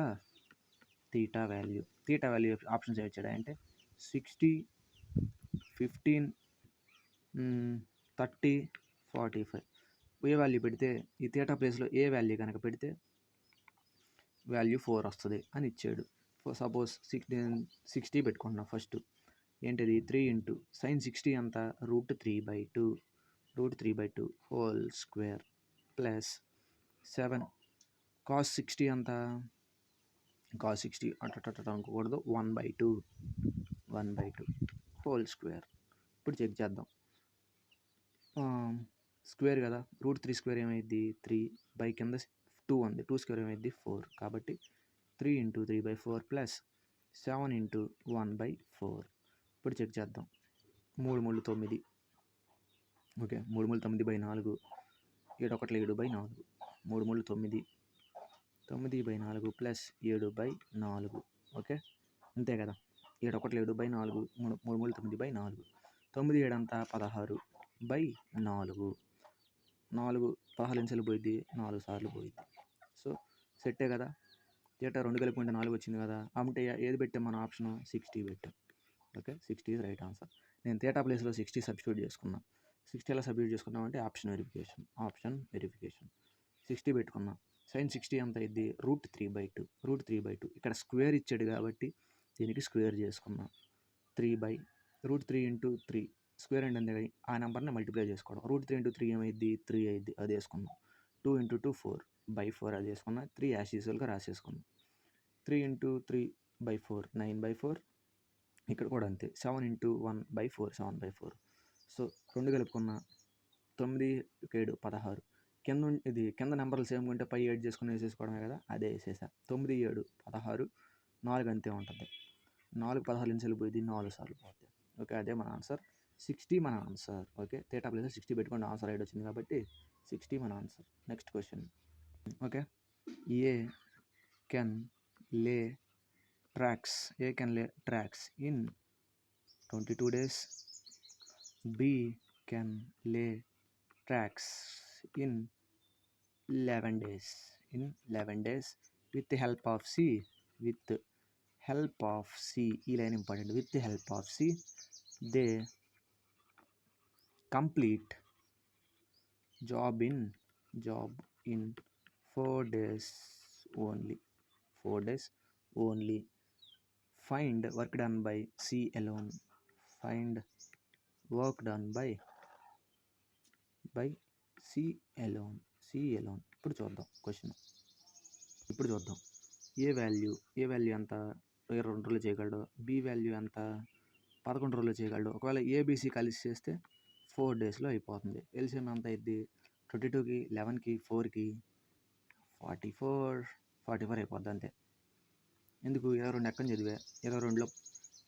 theta value. theta value options ఏమి ఇచ్చాడు అంటే 60, 15, 30, 45. ఏ వాల్యూ పెడితే ఈ థీటా ప్లేస్లో ఏ వాల్యూ కనుక పెడితే వాల్యూ 4 వస్తుంది అని ఇచ్చాడు. సపోజ్ 60 పెట్టుకుంటున్నాం. ఫస్ట్ ఏంటిది? 3 ఇంటూ sin 60 అంతా √3/2 హోల్ స్క్వేర్ ప్లస్ 7 cos 60 అంతా cos 60 అట్ట అనుకోకూడదు. 1/2 హోల్ స్క్వేర్. ఇప్పుడు చెక్ చేద్దాం. స్క్వేర్ కదా. √3 స్క్వేర్ ఏమైంది? 3 బై కింద 2 ఉంది. 2 స్క్వేర్ ఏమైంది? 4. కాబట్టి 3 × 3/4 ప్లస్ 7 × 1/4. ఇప్పుడు చెక్ చేద్దాం. 3 3 9. Okay 3 3 9/4 7 1 7/4 3 3 9 9/4 plus 7/4. ఓకే అంతే కదా. 7 1 7/4 3 3 9/4 9 7 అంతా 16/4. 4 16 ఎన్నిసార్లు పోయిద్ది? 4 సార్లు పోయిద్ది. సో సెట్టే కదా. థీటా 2 కలుపుకుంటే 4 వచ్చింది కదా. అంటే ఏది పెట్టాం మన ఆప్షన్? 60 పెట్టాం. Okay 60 is right answer. నేను థీటా ప్లేస్లో 60 సబ్స్టిట్యూట్ చేసుకున్నా. 60 ఎలా సబ్స్టిట్యూట్ చేసుకున్నామంటే ఆప్షన్ వెరిఫికేషన్ 60 పెట్టుకున్నా. sin 60 ఎంత అయింది? √3/2 ఇక్కడ స్క్వేర్ ఇచ్చాడు కాబట్టి దీనికి స్క్వేర్ చేసుకున్నా. 3/√3 × 3 స్క్వేర్ అంటే ఆ నెంబర్ని మల్టిప్లై చేసుకోవడం. √3 × 3 ఏమైంది? 3 అయింది. అది వేసుకున్నాం. 2 × 2 4/4 అది వేసుకున్నా. 3 యాజ్ యూజువల్గా రాసేసుకున్నాం. 3 × 3/4 9/4. ఇక్కడ కూడా అంతే. 7 × 1/4 7/4. సో 2 కలుపుకున్న 9 7 16. కింద నెంబర్లు సేమ్ ఉంటే పై 8 చేసుకుని వేసేసుకోవడమే కదా. అదే వేసేసా. 9 7 16 4 అంతే ఉంటుంది. 4 16 ఎన్నిసార్లు పోయింది? 4 సార్లు పోతుంది. ఓకే అదే మన ఆన్సర్. 60 మన ఆన్సర్. ఓకే థీటా ప్లేస్ 60 పెట్టుకోండి. ఆన్సర్ రైట్ వచ్చింది కాబట్టి 60 మన answer. Next question. Okay A can లే tracks in 22 days. B can lay tracks in 11 days. With the help of C. ఈ line important. With the help of C, they complete job in 4 days only. 4 days only. Find work done by C alone. Find work done by C alone. ఇప్పుడు చూద్దాం question. ఏ value ఎంత 22 రోజులు చేయగలడు, B value ఎంత 11 రోజులు చేయగలడు. ఒకవేళ ABC కలిసి చేస్తే 4 daysలో అయిపోతుంది. ఎల్సిఎం ఎంత అయింది, 22కి 11కి 4కి 44 అయిపోద్ది అంతే. ఎందుకు 22 ఎక్కని చదివా, 22లో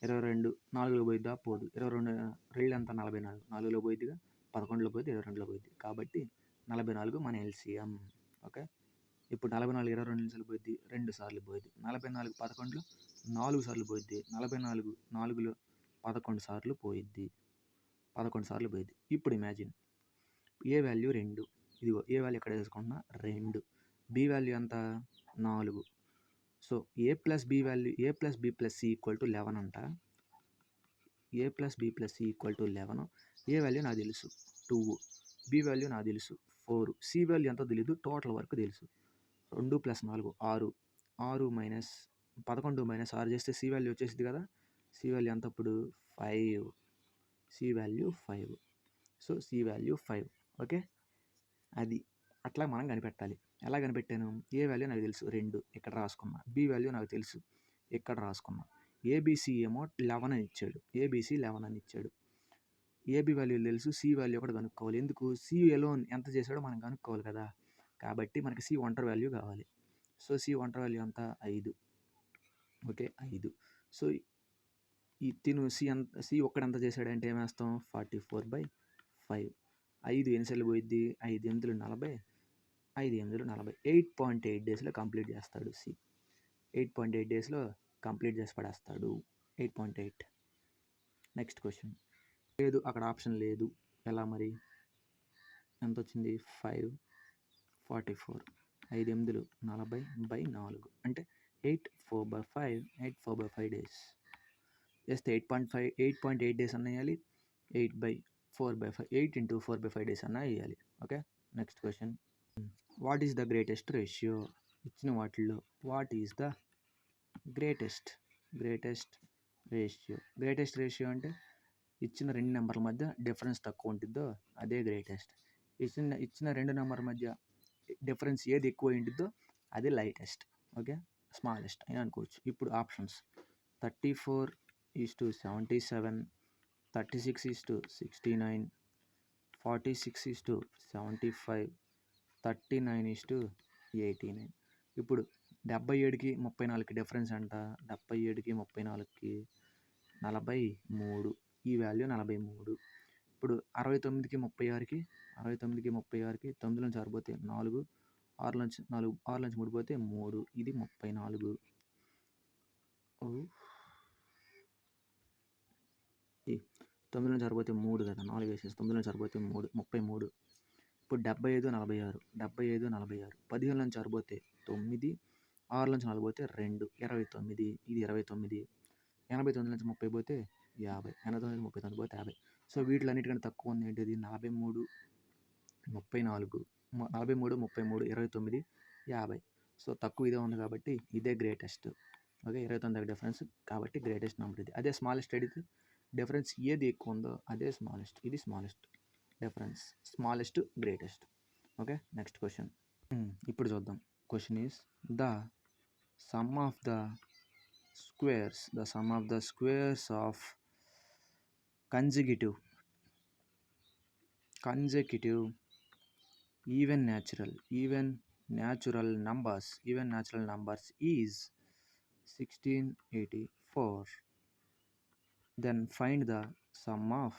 22 4లో పోయిద్దా, పోదు. 22 2 ఎంత 44, 4లో పోయిద్దిగా, 11లో పోయిద్ది, 22లో పోయిద్ది. కాబట్టి 44 మన ఎల్సిఎం. ఓకే, ఇప్పుడు 44 22 నిమిషాలు పోయిద్ది, 2 సార్లు పోయిద్ది. 44 11లో 4 సార్లు పోయిద్ది. 44 4లో 11 సార్లు పోయిద్ది. ఇప్పుడు ఇమాజిన్ ఏ వాల్యూ 2. ఇదిగో ఏ వాల్యూ ఎక్కడ వేసుకుంటున్నా 2. బి వాల్యూ ఎంత 4. So A plus B value A plus B plus C equal to 11 అంట. A plus B plus C equal to 11. A value నాకు తెలుసు 2, బి వాల్యూ నాకు తెలుసు 4, సి వాల్యూ ఎంతో తెలీదు, టోటల్ వరకు తెలుసు 2 + 4 6. 6 మైనస్ 11 మైనస్ 6 చేస్తే సి వాల్యూ వచ్చేసింది కదా. సి వాల్యూ ఎంత ఇప్పుడు 5. C value 5. So C value 5. Okay, అది అట్లా మనం కనిపెట్టాలి. ఎలా కనిపెట్టాను, ఏ వాల్యూ నాకు తెలుసు 2 ఇక్కడ రాసుకున్నా, బి వాల్యూ నాకు తెలుసు ఇక్కడ రాసుకున్నా, ఏబిసి ఏమో 11 అని ఇచ్చాడు, ఏబిసి 11 అని ఇచ్చాడు. ఏబి వాల్యూ తెలుసు, సి వాల్యూ కూడా కనుక్కోవాలి. ఎందుకు, సి ఎలోన్ ఎంత చేశాడో మనం కనుక్కోవాలి కదా. కాబట్టి మనకి సి ఒంటరి వాల్యూ కావాలి. సో సి ఒంటరి వాల్యూ అంతా 5. ఓకే 5. సో ఈ తిను సి ఒక్కడంత చేశాడంటే ఏమేస్తాం 44/5. 5 ఎన్నిసార్లు పోయిద్ది, 5 8 40, 5 8 40. 8.8 డేస్లో కంప్లీట్ చేస్తాడు సి. 8.8 డేస్లో కంప్లీట్ చేసి పడేస్తాడు. 8.8. Next question. లేదు అక్కడ ఆప్షన్ లేదు, ఎలా మరి, ఎంత వచ్చింది 544. 5 8 40/4 అంటే 8 4/5 డేస్ చేస్తే 8.8 డేస్ అన్న వేయాలి. 8/4/5 8 × 4/5 డేస్ అన్న వేయాలి. Okay, next question. What is the greatest ratio. ఇచ్చిన వాటిల్లో what is the greatest ratio అంటే ఇచ్చిన 2 నెంబర్ల మధ్య డిఫరెన్స్ తక్కువ ఉంటుందో అదే గ్రేటెస్ట్. ఇచ్చిన 2 నెంబర్ మధ్య డిఫరెన్స్ ఏది ఎక్కువ ఉంటుందో అది లైటెస్ట్. ఓకే, స్మాలెస్ట్ అని అనుకోవచ్చు. ఇప్పుడు ఆప్షన్స్ 34:77, 36:69, 46:75, 39:89. ఇప్పుడు 77కి 34కి డిఫరెన్స్ అంట. 77కి 34కి 43. ఈ వాల్యూ 43. ఇప్పుడు 69కి 36కి 9 నుంచి 6 పోతే 4, 6 నుంచి 3 పోతే 3. ఇది 34. 9 నుంచి 6 పోతే 3 కదా, 4 వేసేసి 9 నుంచి 6 పోతే 3, 33. ఇప్పుడు 75 46, 15 నుంచి 6 పోతే 9, 6 నుంచి 4 పోతే 2, 29. ఇది 29. 89 నుంచి 30 పోతే 50, 89 నుంచి 39 పోతే 50. సో వీటిలన్నిటికంటే తక్కువ ఉంది ఏంటిది 43, 34, 29, 50. సో తక్కువ ఇదే ఉంది కాబట్టి ఇదే గ్రేటెస్ట్. ఓకే, 29 డిఫరెన్స్ కాబట్టి గ్రేటెస్ట్ నెంబర్ ఇది. అదే స్మాలెస్ట్ అడిగితే డిఫరెన్స్ ఏది ఎక్కువ ఉందో అదే స్మాలెస్ట్. ఇది smallest difference, smallest greatest. Okay, next question. ఇప్పుడు చూద్దాం. Question is the sum of the squares of consecutive even natural numbers is 1684. Then find the sum of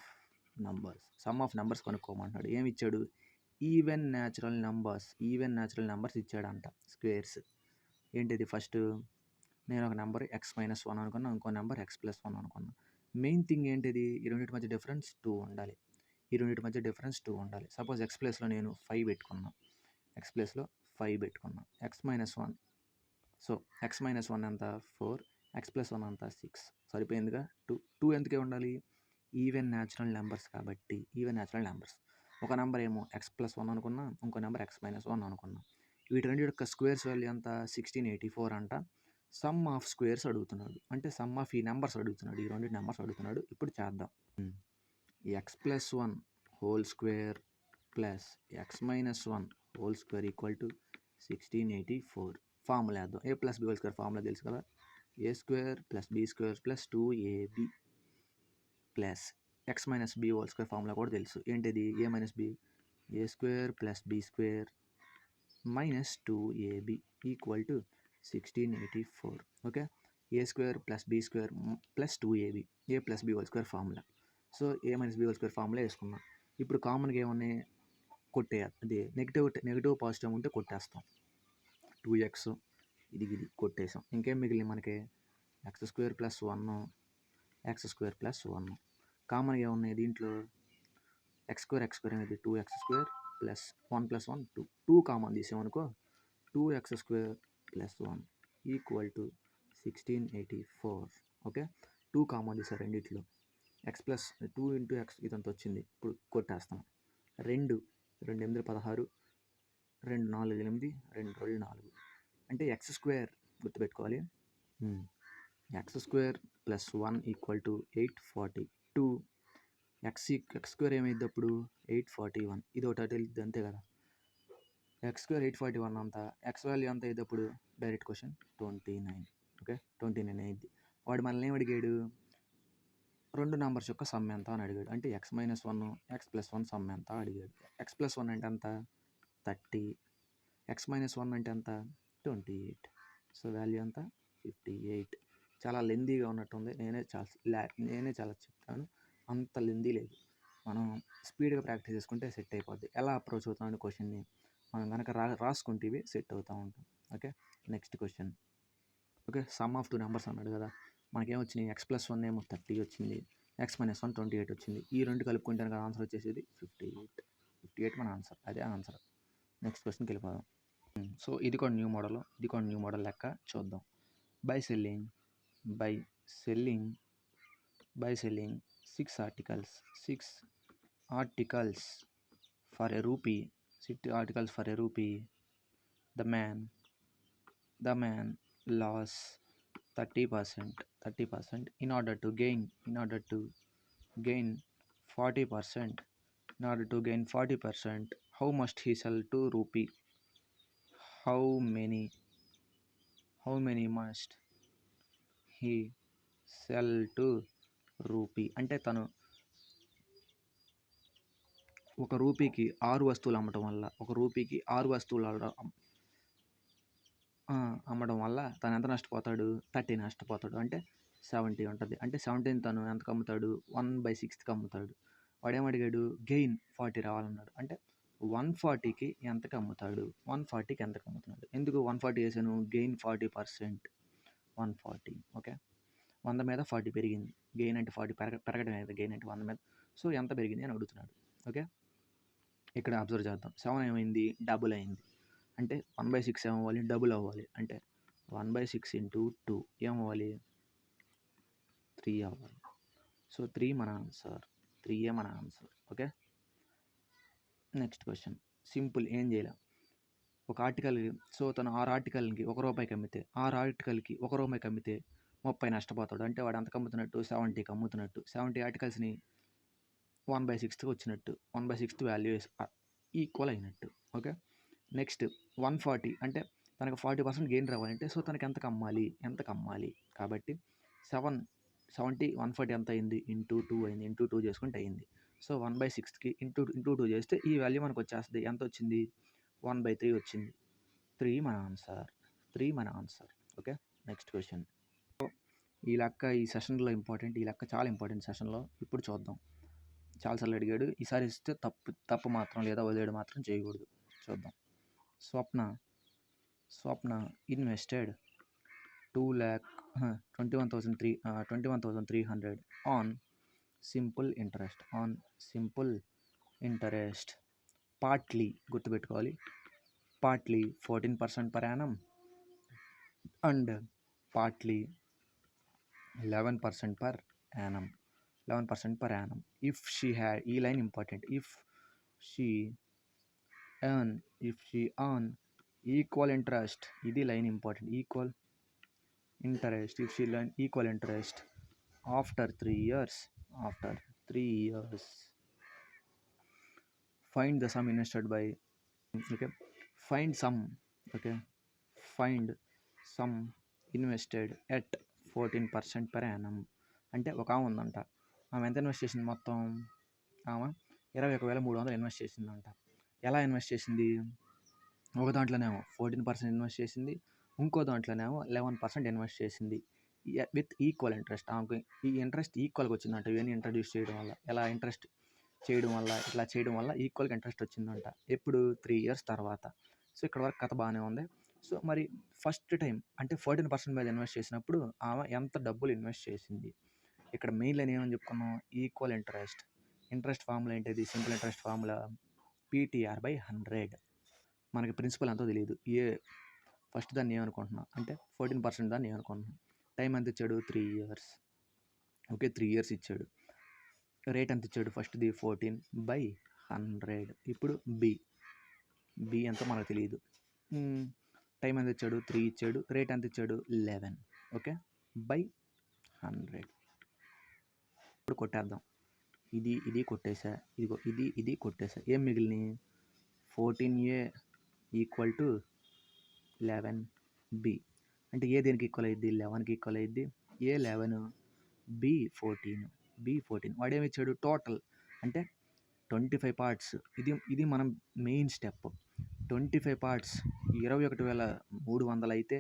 numbers కనుక్కోమంటాడు. ఏమి ఇచ్చాడు, ఈవెన్ న్యాచురల్ నెంబర్స్ ఇచ్చాడంట. స్క్వేర్స్ ఏంటిది, first నేను ఒక number x-1 అనుకున్నా, ఇంకో number x+1 అనుకున్నా. మెయిన్ థింగ్ ఏంటిది, ఈ రెండింటి మధ్య డిఫరెన్స్ 2 ఉండాలి. సపోజ్ x ప్లేస్లో నేను 5 పెట్టుకున్నా, x-1. సో x-1 ఎంత 4, x+1 అంతా 6. సరిపోయిందిగా. 2 ఎందుకే ఉండాలి, ఈవెన్ న్యాచురల్ నెంబర్స్ కాబట్టి. ఒక నెంబర్ ఏమో x+1 అనుకున్నా, ఇంకో నెంబర్ x-1 అనుకున్నా. వీటి రెండు యొక్క స్క్వేర్స్ వాల్యూ ఎంత 1684 అంట. సమ్ ఆఫ్ స్క్వేర్స్ అడుగుతున్నాడు, అంటే సమ్ ఆఫ్ ఈ నెంబర్స్ అడుగుతున్నాడు, ఈ రెండు నెంబర్స్ అడుగుతున్నాడు. ఇప్పుడు చేద్దాం. x+1 whole square plus x-1 whole square equal to 1684. Formula వేద్దాం. a plus b whole square formula తెలుసు కదా, a square plus b square plus 2ab plus x minus b whole square formula కూడా తెలుసు. ఏంటిది? a minus b, a square plus b square minus 2ab equal to 1684. Okay, a square plus b square plus 2ab, a plus b whole square formula. So a minus b whole square formula వేసుకున్నాం. ఇప్పుడు కామన్గా ఏమన్నా కొట్టేయాలి. అది negative positive ఉంటే కొట్టేస్తాం. 2x ఇది కొట్టేసాం. ఇంకేం మిగిలింది మనకి? X square plus 1, X square plus 1. కామన్గా ఏమున్నాయి దీంట్లో? ఎక్స్ స్క్వేర్ అనేది 2x square plus 1 plus 1 2. 2 common తీసామనుకో 2x square plus 1 equal to 1684. Okay, 2 common తీసారు రెండిట్లో. ఎక్స్ ప్లస్ 2 ఇంటూ ఎక్స్ ఇదంతా వచ్చింది. ఇప్పుడు కొట్టేస్తాం. 2 8 16, 2 4 8, 2 2 4 అంటే ఎక్స్ స్క్వేర్ గుర్తుపెట్టుకోవాలి. X square plus 1 equal to 842. X square ఏమైంది అప్పుడు? 841. ఇది ఒకటి అటు వెళ్తుంది అంతే కదా. ఎక్స్ స్క్వేర్ 841 అంతా ఎక్స్ వాల్యూ ఎంత అయ్యేది అప్పుడు? Direct question 29. ఓకే, 29 అయ్యింది. వాడు మనల్ని ఏం అడిగాడు? రెండు నెంబర్స్ యొక్క సమ్ ఎంత అని అడిగాడు. అంటే x-1 x+1 సమ్ ఎంత అడిగాడు. x+1 అంటే ఎంత? 30. x-1 అంటే ఎంత? 28. సో వాల్యూ ఎంత? 58. చాలా లెందీగా ఉన్నట్టుంది. నేనే చాలా చెప్తాను, అంత లెందీ లేదు. మనం స్పీడ్గా ప్రాక్టీస్ చేసుకుంటే సెట్ అయిపోద్ది. ఎలా అప్రోచ్ అవుతామని క్వశ్చన్ని మనం కనుక రాసుకుంటే సెట్ అవుతూ ఉంటాం. Okay, next question. Okay, some of 2 numbers అన్నాడు కదా. మనకేమొచ్చినాయి? x+1 ఏమో 30 వచ్చింది, x-1 28 వచ్చింది. ఈ రెండు కలుపుకుంటే కదా ఆన్సర్ వచ్చేసేది 58 మన ఆన్సర్. అదే ఆన్సర్. నెక్స్ట్ క్వశ్చన్కి వెళ్ళిపోదాం. సో ఇది కూడా న్యూ మోడల్ లెక్క చూద్దాం. By selling 6 articles for a rupee. 6 articles for a rupee. The man lost 30% in order to gain 40%. In order to gain 40%, how must he sell to rupee? How many must he sell to rupee? అంటే తను ఒక రూపీకి 6 వస్తువులు అమ్మటం వల్ల తను ఎంత నష్టపోతాడు? 30 నష్టపోతాడు. అంటే 70 ఉంటుంది. అంటే 70 తను ఎంతకు అమ్ముతాడు? 1/6కి అమ్ముతాడు. వాడేం అడిగాడు? గెయిన్ 40 రావాలన్నాడు. అంటే 140కి ఎంతకు అమ్ముతాడు? 140కి ఎంతకు అమ్ముతున్నాడు? ఎందుకు 140 వేసాను? గెయిన్ 40%, 140. ఓకే, 100 మీద 40 పెరిగింది. గెయిన్ అంటే 40 పెరగడం అయితే గెయిన్ అంటే 100 మీద. సో ఎంత పెరిగింది అని అడుగుతున్నాడు. ఓకే, ఇక్కడ అబ్జర్వ్ చేద్దాం. 7 ఏమైంది? డబుల్ అయింది. అంటే 1/6 ఏమవ్వాలి? డబుల్ అవ్వాలి. అంటే 1/6 ఇంటూ 2 ఏమవ్వాలి? 3 అవ్వాలి. సో 3 మన ఆన్సర్. 3 మన answer. Okay, next question. Simple, ఏం చేయలే. ఒక ఆర్టికల్, సో తను 6 ఆర్టికల్కి ₹1 అమ్మితే 6 ఆర్టికల్కి ₹1 అమ్మితే 30 నష్టపోతాడు. అంటే వాడు అంతకు అమ్ముతున్నట్టు 70కి అమ్ముతున్నట్టు. 70 ఆర్టికల్స్ని 1/6కి వచ్చినట్టు. 1/6 వాల్యూ ఈక్వల్ అయినట్టు. ఓకే, నెక్స్ట్ 140 అంటే తనకు 40% గెయిన్ రావాలంటే సో తనకి ఎంతకు అమ్మాలి? కాబట్టి 70 140 ఎంత అయింది? ఇంటూ 2 అయింది. ఇంటూ 2 చేసుకుంటే అయింది. సో 1/6కి ఇంటూ 2 చేస్తే ఈ వాల్యూ మనకు వచ్చేస్తుంది. ఎంత వచ్చింది? 1/3 వచ్చింది. 3 మన ఆన్సర్. Okay, next question. ఈ లెక్క ఈ సెషన్లో ఇంపార్టెంట్. ఈ లెక్క చాలా ఇంపార్టెంట్ సెషన్లో. ఇప్పుడు చూద్దాం. చాలాసార్లు అడిగాడు. ఈసారి ఇస్తే తప్పు మాత్రం లేదా వదిలేడు మాత్రం చేయకూడదు. చూద్దాం. Swapna invested 21,300 on simple interest. Partly గుర్తుపెట్టుకోవాలి. Partly 14% per annum and partly 11% per annum. If she had, ఈ line important. If she earn if she earn equal interest, ఇది line important, equal interest if she learn equal interest after 3 years, after 3 years find the sum invested by, okay, find sum, okay, find sum invested at 14% per annum. అంటే ఒక ఆమె ఉందంట, ఆమె ఎంత invest చేసింది మొత్తం, ఆమె 21,300 ఇన్వెస్ట్ చేసిందంట. ఎలా ఇన్వెస్ట్ చేసింది, ఒక దాంట్లోనేమో 14% ఇన్వెస్ట్ చేసింది, ఇంకో దాంట్లోనేమో 11% ఇన్వెస్ట్ చేసింది విత్ ఈక్వల్ ఇంట్రెస్ట్. ఆమెకు ఈ ఇంట్రెస్ట్ ఈక్వల్గా వచ్చిందంట ఇవన్నీ ఇంట్రడ్యూస్ చేయడం వల్ల. ఎలా ఇంట్రెస్ట్ చేయడం వల్ల, ఇట్లా చేయడం వల్ల ఈక్వల్గా ఇంట్రెస్ట్ వచ్చిందంట. ఎప్పుడు 3 years తర్వాత. సో ఇక్కడ వరకు కథ బాగానే ఉంది. సో మరి ఫస్ట్ టైం అంటే 14% మీద ఇన్వెస్ట్ చేసినప్పుడు ఆమె ఎంత డబ్బులు ఇన్వెస్ట్ చేసింది. ఇక్కడ మెయిన్ లైన్ ఏమని చెప్పుకున్నాం, ఈక్వల్ ఇంట్రెస్ట్. ఇంట్రెస్ట్ ఫార్ములా ఏంటిది, సింపుల్ ఇంట్రెస్ట్ ఫార్ములా PTR/100. మనకి ప్రిన్సిపల్ ఎంతో తెలియదు. ఫస్ట్ దాన్ని ఏమనుకుంటున్నాం అంటే 14% దాన్ని ఏమనుకుంటున్నాం. టైం ఎంత ఇచ్చాడు, 3 years. ఓకే, 3 years ఇచ్చాడు. రేట్ ఎంత ఇచ్చాడు, ఫస్ట్ది 14/100. ఇప్పుడు బి ఎంతో మనకు తెలియదు. టైం ఎంత ఇచ్చాడు, 3 ఇచ్చాడు. రేట్ ఎంత ఇచ్చాడు, 11. Okay, by 100. ఇప్పుడు కొట్టేద్దాం. ఇది కొట్టేసా, ఇదిగో ఇది కొట్టేసా. ఏం మిగిలినాయి, 14A ఈక్వల్ టు 11B. అంటే ఏ దేనికి ఈక్వల్ అయ్యిద్ది, 11కి ఈక్వల్ అయ్యిద్ది. ఏ 11, బి 14. వాడేమి ఇచ్చాడు, టోటల్ అంటే 25 parts. ఇది మనం మెయిన్ స్టెప్. 25 parts 21,300 అయితే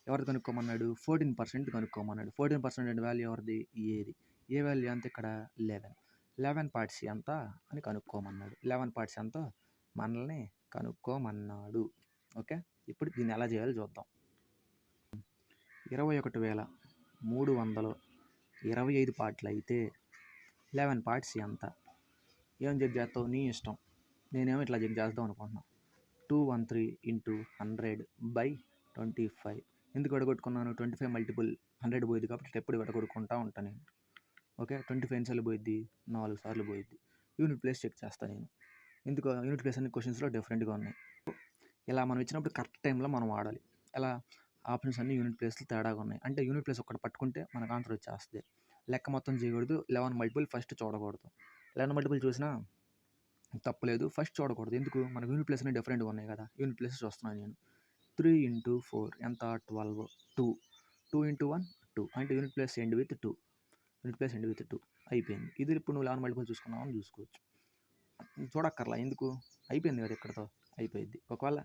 ఎవరిది కనుక్కోమన్నాడు, 14% కనుక్కోమన్నాడు. 14% వాల్యూ ఎవరిది, ఏ వాల్యూ ఎంత ఇక్కడ 11 parts ఎంత అని కనుక్కోమన్నాడు. 11 parts ఎంత మనల్ని కనుక్కోమన్నాడు. ఓకే, ఇప్పుడు దీన్ని ఎలా చేయాలో చూద్దాం. 21,300 25 పార్ట్లు అయితే 11 parts ఎంత, ఏం చెక్ చేస్తావు, నీ ఇష్టం. నేనేమో ఇట్లా చెక్ చేద్దాం అనుకుంటున్నాను. 213 into 100/25. ఎందుకు విడగొట్టుకున్నాను, 25 మల్టిపుల్ 100 పోయింది కాబట్టి ఎప్పుడు విడగొట్టుకుంటా ఉంటాను నేను. ఓకే, 25 ఎన్నిసార్లు పోయిద్ది, 4 సార్లు పోయిద్ది. యూనిట్ ప్లేస్ చెక్ చేస్తాను నేను. ఎందుకు యూనిట్ ప్లేస్ అన్ని క్వశ్చన్స్లో డిఫరెంట్గా ఉన్నాయి. ఇలా మనం ఇచ్చినప్పుడు కరెక్ట్ టైంలో మనం వాడాలి. ఎలా ఆప్షన్స్ అన్ని యూనిట్ ప్లేస్లు తేడాగా ఉన్నాయి. అంటే యూనిట్ ప్లేస్ ఒకటి పట్టుకుంటే మనకు ఆన్సర్ వచ్చేస్తుంది. లెక్క మొత్తం చేయకూడదు. 11 మల్టిపుల్ ఫస్ట్ చూడకూడదు. 11 మల్టిపుల్ చూసినా తప్పలేదు, ఫస్ట్ చూడకూడదు. ఎందుకు, మనకు యూనిట్ ప్లేస్ అన్ని డిఫరెంట్గా ఉన్నాయి కదా. యూనిట్ ప్లేస్ చూస్తున్నాను నేను. 3 into 4 ఎంత, 12. 2 into 1 2. అంటే యూనిట్ ప్లేస్ ఎండ్ విత్ 2. అయిపోయింది. ఇది ఇప్పుడు నువ్వు 11 మల్టిపుల్ చూసుకున్నావని చూసుకోవచ్చు. చూడక్కర్లా, ఎందుకు, అయిపోయింది కదా, ఇక్కడతో అయిపోయింది. ఒకవేళ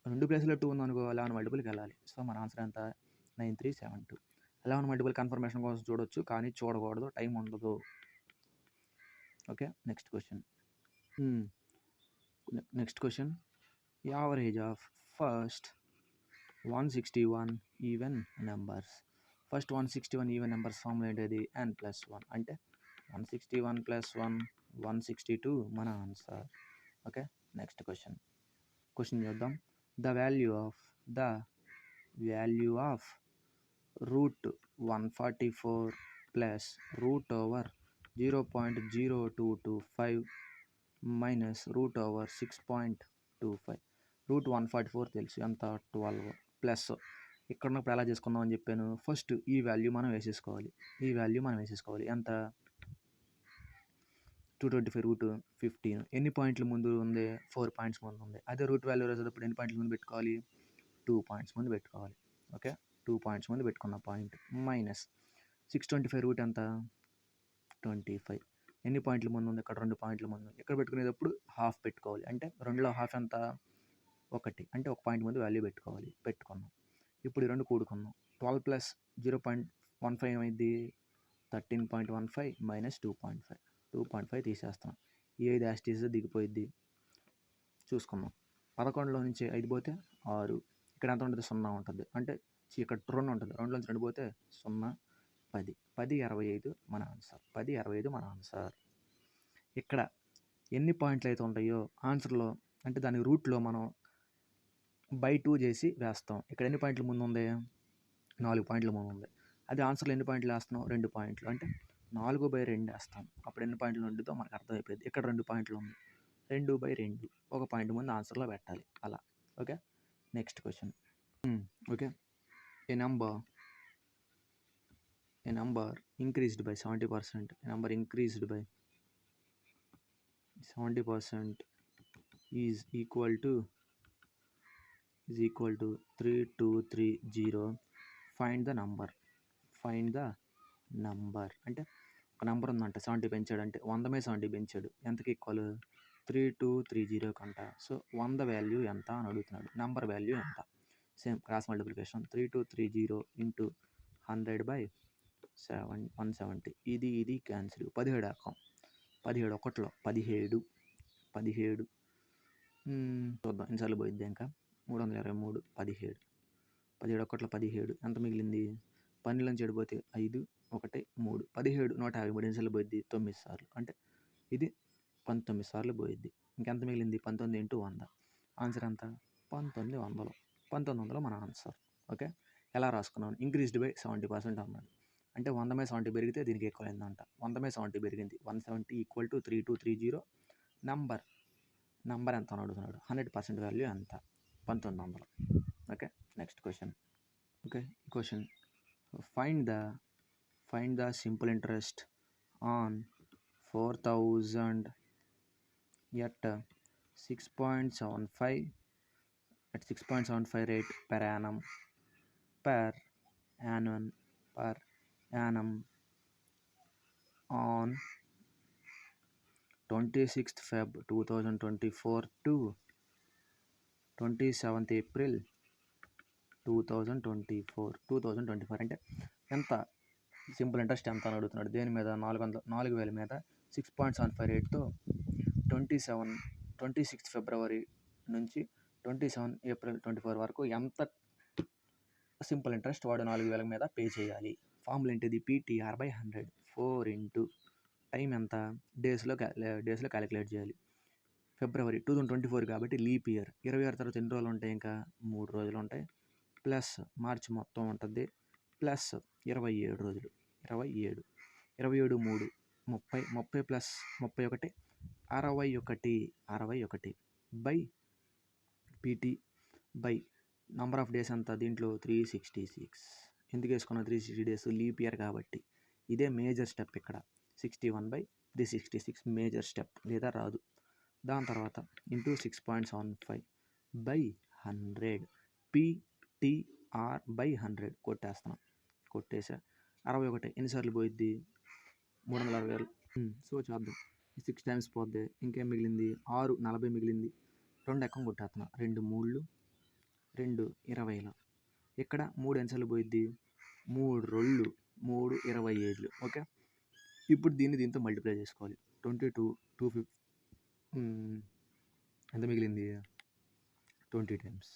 2 ప్లేస్లో 2 ఉందనుకో, 11 మల్టిపుల్కి వెళ్ళాలి. సో మన ఆన్సర్ ఎంత, 9372. 11 మల్టిపుల్ కన్ఫర్మేషన్ కోసం చూడొచ్చు, కానీ చూడకూడదు, టైం ఉండదు. Okay, next question. Average of first 161 even numbers. First 161 even numbers formula ఏంటది, n+1. అంటే 161 + 1 162 మన ఆన్సర్. ఓకే, నెక్స్ట్ క్వశ్చన్ చూద్దాం. The value of √144 plus √0.0225 minus √6.25. √144 తెలుసు ఎంత, 12 ప్లస్ ఇక్కడ ఉన్నప్పుడు ఎలా చేసుకుందాం అని చెప్పాను. ఫస్ట్ ఈ వాల్యూ మనం వేసేసుకోవాలి. ఎంత, 225 ఎన్ని పాయింట్ల ముందు ఉంది, 4 పాయింట్స్ ముందు ఉంది. అదే రూట్ వాల్యూ రాసేటప్పుడు ఎన్ని పాయింట్ల ముందు పెట్టుకోవాలి, 2 పాయింట్స్ ముందు పెట్టుకోవాలి. ఓకే, 2 పాయింట్స్ ముందు పెట్టుకున్న పాయింట్ మైనస్ 625 రూట్ ఎంత, 25. ఎన్ని పాయింట్ల ముందు ఉంది, ఇక్కడ 2 పాయింట్ల ముందు. ఇక్కడ పెట్టుకునేటప్పుడు హాఫ్ పెట్టుకోవాలి. అంటే 2లో హాఫ్ ఎంత, 1. అంటే 1 పాయింట్ ముందు వాల్యూ పెట్టుకున్నాం. ఇప్పుడు ఈ 2 కూడుకున్నాం. 12 + 0.15 ఏమైంది, 13.15 మైనస్ 2.5 తీసేస్తున్నాం. ఈ 5 యాస్టీస్ దిగిపోయిద్ది. చూసుకున్నాం. 11లో నుంచి 5 పోతే 6. ఇక్కడ ఎంత ఉంటుంది, 0 ఉంటుంది. అంటే ఇక్కడ 2 ఉంటుంది. 2లోంచి 2 పోతే 0, 10. 10/25 మన ఆన్సర్. 10/25 మన ఆన్సర్. ఇక్కడ ఎన్ని పాయింట్లు అయితే ఉంటాయో ఆన్సర్లో, అంటే దాని రూట్లో మనం /2 చేసి వేస్తాం. ఇక్కడ ఎన్ని పాయింట్ల ముందు ఉంది, 4 పాయింట్ల ముందు ఉంది. అది ఆన్సర్లో ఎన్ని పాయింట్లు వేస్తున్నాం, 2 పాయింట్లు. అంటే 4/2 వేస్తాం. అప్పుడు ఎన్ని పాయింట్లు ఉంటుందో మనకు అర్థమైపోయింది. ఇక్కడ 2 పాయింట్లు ఉంది. 2/2 ఒక పాయింట్ ముందు ఆన్సర్లో పెట్టాలి అలా. Okay, next question. Okay, A number increased by 70%, a number increased by 70% is equal to 3230. Find the number అంటే ఒక నెంబర్ ఉందంట, 70 పెంచాడు అంటే 100 మీద 70 పెంచాడు, ఎంతకి ఈక్వల్ 3230 కంట. సో 100 వాల్యూ ఎంత అని అడుగుతున్నాడు, నెంబర్ వాల్యూ ఎంత. Same cross multiplication, 3230 into 100/170. ఇది క్యాన్సిల్. 17 ఎక్కం, 17 ఒకటిలో 17 చూద్దాం ఎన్నిసార్లు పోయిద్ది. ఇంకా 323 17 ఒకటిలో 17 ఎంత మిగిలింది, 12 నుంచి చెడిపోతే 5 1 3 17 153 ఎన్నిసార్లు పోయిద్ది, 9 సార్లు. అంటే ఇది 19 సార్లు పోయిద్ది. ఇంకెంత మిగిలింది, 19 ఇంటూ 100. ఆన్సర్ ఎంత, 1900 మన ఆన్సర్. ఓకే, ఎలా రాసుకున్నాను, ఇంక్రీజ్డ్ బై 70% అన్నాడు అంటే 100 మీద 70 పెరిగితే దీనికి ఈక్వల్ అయిందంట. 100 మీద 70 పెరిగింది, 170 ఈక్వల్ టు 3230. నంబర్ ఎంత అని అడుగుతున్నాడు, 100% వాల్యూ ఎంత, 1900. Okay, next question. Okay, question, find the simple interest on 4000 at 6.75 rate per annum on 26th Feb 2024 to 27th April 2024 అంటే ఎంత సింపుల్ ఇంట్రెస్ట్ ఎంత అని అడుగుతున్నాడు. దేని మీద, 4,000 మీద 6.75 రేట్తో 26th ఫిబ్రవరి నుంచి 27 ఏప్రిల్ 24 వరకు ఎంత సింపుల్ ఇంట్రెస్ట్ వాడు 4,000 మీద పే చేయాలి. ఫార్ములా ఏంటిది, PTR/100. 4 ఇంటూ టైం ఎంత, డేస్లో క్యాలిక్యులేట్ చేయాలి. ఫిబ్రవరి 2024 కాబట్టి లీప్ ఇయర్, 26 తర్వాత ఎన్ని రోజులు ఉంటాయి, ఇంకా 3 రోజులు ఉంటాయి, ప్లస్ మార్చి మొత్తం ఉంటుంది, ప్లస్ 27 రోజులు, 27 3 30 plus 31 61 by PT by number of days అంతా దీంట్లో 366. ఎందుకు వేసుకున్న 360 డేస్, లీప్ ఇయర్ కాబట్టి. ఇదే మేజర్ స్టెప్ ఇక్కడ, 61/366 మేజర్ స్టెప్, లేదా రాదు. దాని తర్వాత ఇంటూ 6.75/100 PTR/100 కొట్టేసా. 61 ఎన్నిసార్లు పోయిద్ది, 360. సో చేద్దాం, 6 టైమ్స్ పోద్ది, ఇంకేం మిగిలింది 6, 40 మిగిలింది. 2 ఎక్కం కొట్టేస్తున్నా, 2 3 2 20. ఇక్కడ 3 ఎన్నిసార్లు పోయిద్ది, 3 2 3 25. ఓకే, ఇప్పుడు దీంతో మల్టిప్లై చేసుకోవాలి. 22 250 ఎంత మిగిలింది, 20 టైమ్స్.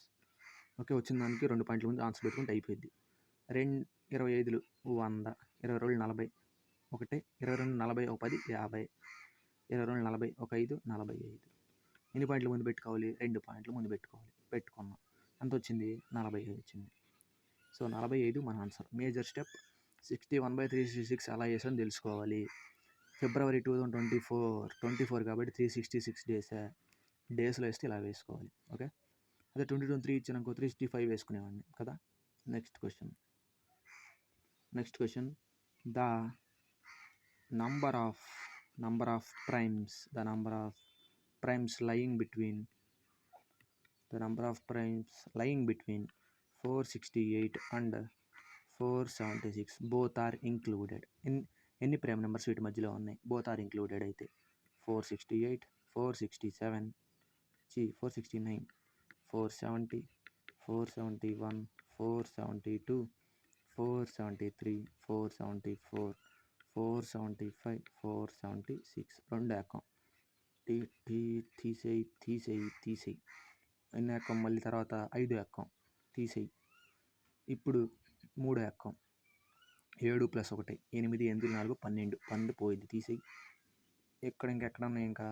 ఓకే, వచ్చిన దానికి 2 పాయింట్ల ముందు ఆన్సర్ పెట్టుకుంటే అయిపోయింది. 25 100, 22 40, 22 40 10 50, 22 40 5 45. ఎన్ని పాయింట్ల ముందు పెట్టుకోవాలి, 2 పాయింట్ల ముందు పెట్టుకున్నాం. ఎంత వచ్చింది, 45 వచ్చింది. సో 45 మన ఆన్సర్. మేజర్ స్టెప్ 61/366 ఎలా చేసామని తెలుసుకోవాలి. ఫిబ్రవరి 2024 కాబట్టి 366 డేస్లో వేస్తే ఇలా వేసుకోవాలి. ఓకే, అదే 2023 ఇచ్చినాకో 365 వేసుకునేవాడిని కదా. Next question, the number of primes lying between 468 and 476 both are included. ఎన్ని ప్రైమ్ నెంబర్స్ వీటి మధ్యలో ఉన్నాయి, బోత్ ఆర్ ఇంక్లూడెడ్ అయితే 468 467 469 470 471 472 473 474 475 476. 2 ఎక్కం తీసేయి. ఎన్ని ఎక్కం, మళ్ళీ తర్వాత 5 ఎక్కం తీసేయి. ఇప్పుడు 3 ఎక్కం, 7 + 1 8 8 4 12 పోయింది, తీసేయి. ఇంకెక్కడ ఉన్నాయి, ఇంకా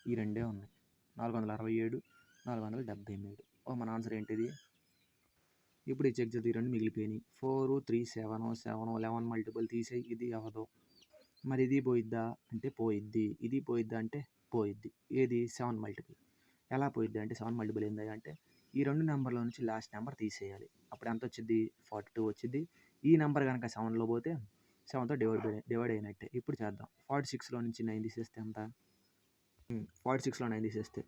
ఈ 2 ఉన్నాయి, 467 473. మన ఆన్సర్ ఏంటిది, ఇప్పుడు ఈ చెక్ చేద్దాం, ఈ 2 మిగిలిపోయినాయి. 4 3 7 11 మల్టిపుల్ తీసేయి, ఇది అవ్వదు. మరి ఇది పోయిద్దా అంటే పోయిద్ది, ఇది పోయిద్దా అంటే పోయిద్ది. ఏది 7 మల్టిపుల్. ఎలా పోయిద్ది అంటే 7 మల్టిపుల్ ఏంది అంటే ఈ 2 నెంబర్‌లో నుంచి లాస్ట్ నెంబర్ తీసేయాలి. అప్పుడు ఎంత వచ్చిద్ది? 42 వచ్చిద్ది. ఈ నెంబర్ గనక 7లో పోతే 7తో డివైడ్ అయినట్టే. ఇప్పుడు చేద్దాం. 46లో నుంచి 9 తీసేస్తే ఎంత? 46లో 9 తీసేస్తే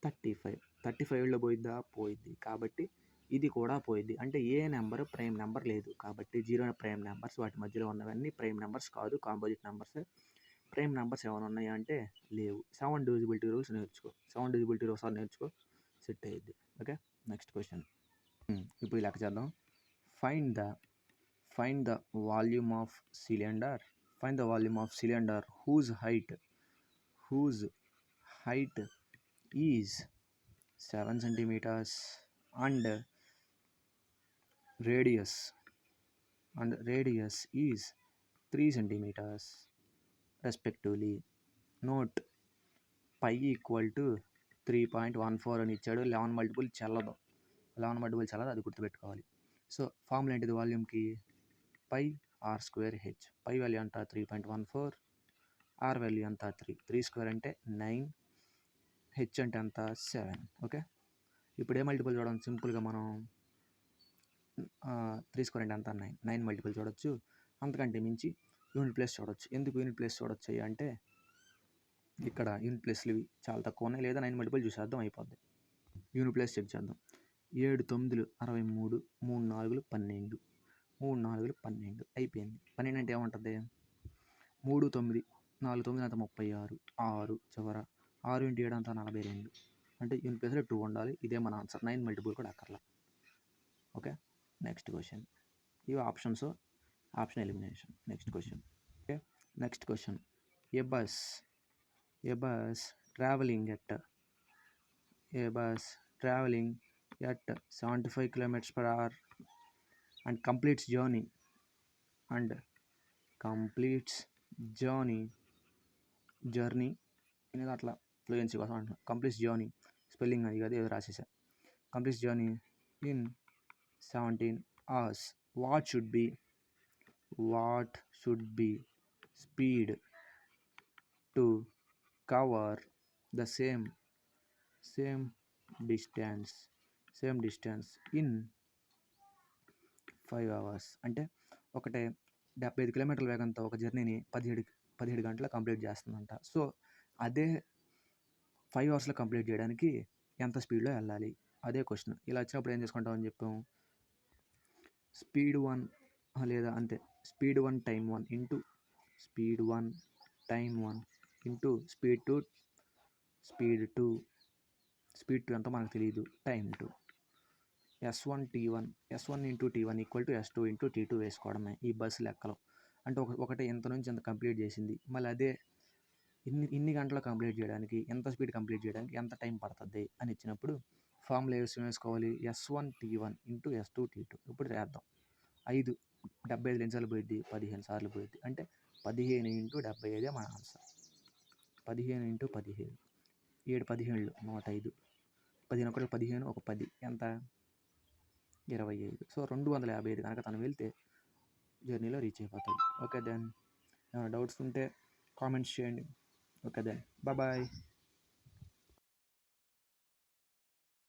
35. 35లో పోయిద్దా? పోయిద్ది. కాబట్టి ఇది కూడా పోయిద్ది. అంటే ఏ నెంబర్ ప్రైమ్ నెంబర్ లేదు. కాబట్టి 0 ప్రైమ్ నెంబర్స్ వాటి మధ్యలో ఉన్నవన్నీ ప్రైమ్ నెంబర్స్ కాదు, కాంపోజిట్ నెంబర్సే. ప్రైమ్ నెంబర్స్ ఏమైనా ఉన్నాయా అంటే లేవు. 7 డివిజిబిలిటీ రూల్స్ నేర్చుకో. 7 డివిజిబిలిటీ ఒకసారి నేర్చుకో, సెట్ అయ్యిద్ది. Okay, next question. ఇప్పుడు ఈ లెక్క చేద్దాం. Find the volume of cylinder. Find the volume of cylinder whose height is 7 centimeters and radius is 3 centimeters respectively. Note pi equal to 3.14 అని ఇచ్చాడు. 11 మల్టిపుల్ చెల్లదు, అది గుర్తుపెట్టుకోవాలి. సో ఫార్ములా ఏంటిది వాల్యూమ్కి? Pi R square H. Pi value ఎంత? 3.14. Are value ఎంత? 3 square అంటే 9, హెచ్ అంటే ఎంత? 7. ఓకే, ఇప్పుడు ఏ మల్టిపుల్ చూడండి సింపుల్గా మనం 3 స్క్వేర్ అంటే ఎంత? 9 మల్టిపుల్ చూడొచ్చు. అంతకంటే మించి యూనిట్ ప్లేస్ చూడొచ్చు. ఎందుకు యూనిట్ ప్లేస్ చూడొచ్చు అంటే ఇక్కడ యూనిట్ ప్లేస్లు ఇవి చాలా తక్కువ ఉన్నాయి, లేదా 9 మల్టిపుల్ చూసేద్దాం అయిపోద్ది. యూనిట్ ప్లేస్ చెక్ చేద్దాం. 7 9 63, 3 4 12, 3 4 12 అయిపోయింది. 12 అంటే ఏముంటుంది? 3 9 4 9 అంత 36, 6 చివర 6 × 7 అంతా 42. అంటే యూనిట్ ప్లేస్లో 2 ఉండాలి. ఇదే మన ఆన్సర్. 9 మల్టిపుల్ కూడా అక్కర్లా. Okay, next question. ఇవి option elimination. Next question. Okay, next question. A bus traveling at 75 km/h and completes journey అనేది అట్లా ఫ్లూయెన్సీ కోసం అంటున్నాను. కంప్లీట్స్ జర్నీ స్పెల్లింగ్ అది కాదు, ఏదో రాసేసా. Completes journey in 17 hours. What should be speed to cover the same distance in 5 hours? అంటే ఒకటే 75 కిలోమీటర్ల వేగంతో ఒక జర్నీని 17 గంటలు కంప్లీట్ చేస్తుందంట. సో అదే 5 అవర్స్లో కంప్లీట్ చేయడానికి ఎంత స్పీడ్లో వెళ్ళాలి? అదే క్వశ్చన్. ఇలా వచ్చినప్పుడు ఏం చేసుకుంటామని చెప్పాము? స్పీడ్ 1 లేదా అంతే, speed 1 time 1 into speed 1 time 1 into speed 2 ఎంత మనకు తెలియదు, time 2. S1 into T1 equal to S2 into T2 వేసుకోవడమే ఈ బస్సు లెక్కలో. అంటే ఒకటి ఎంత నుంచి ఎంత కంప్లీట్ చేసింది, మళ్ళీ అదే ఇన్ని గంటలు కంప్లీట్ చేయడానికి, ఎంత స్పీడ్ కంప్లీట్ చేయడానికి ఎంత టైం పడుతుంది అని ఇచ్చినప్పుడు ఫార్ములా వేసుకోవాలి. S1 T1 into S2 T2. ఇప్పుడు చేద్దాం. 75 ఎన్నిసార్లు పోయిద్ది? 15 సార్లు పోయిద్ది. అంటే 15 × 75 మన ఆన్సర్. 15 × 17, 7 15 105, 15 1 15, ఒక 10 ఎంత? 25. సో 255 కనుక తను వెళ్తే జర్నీలో రీచ్ అయిపోతాడు. ఓకే దెన్, ఏమైనా డౌట్స్ ఉంటే కామెంట్స్ చేయండి. Okay then, bye.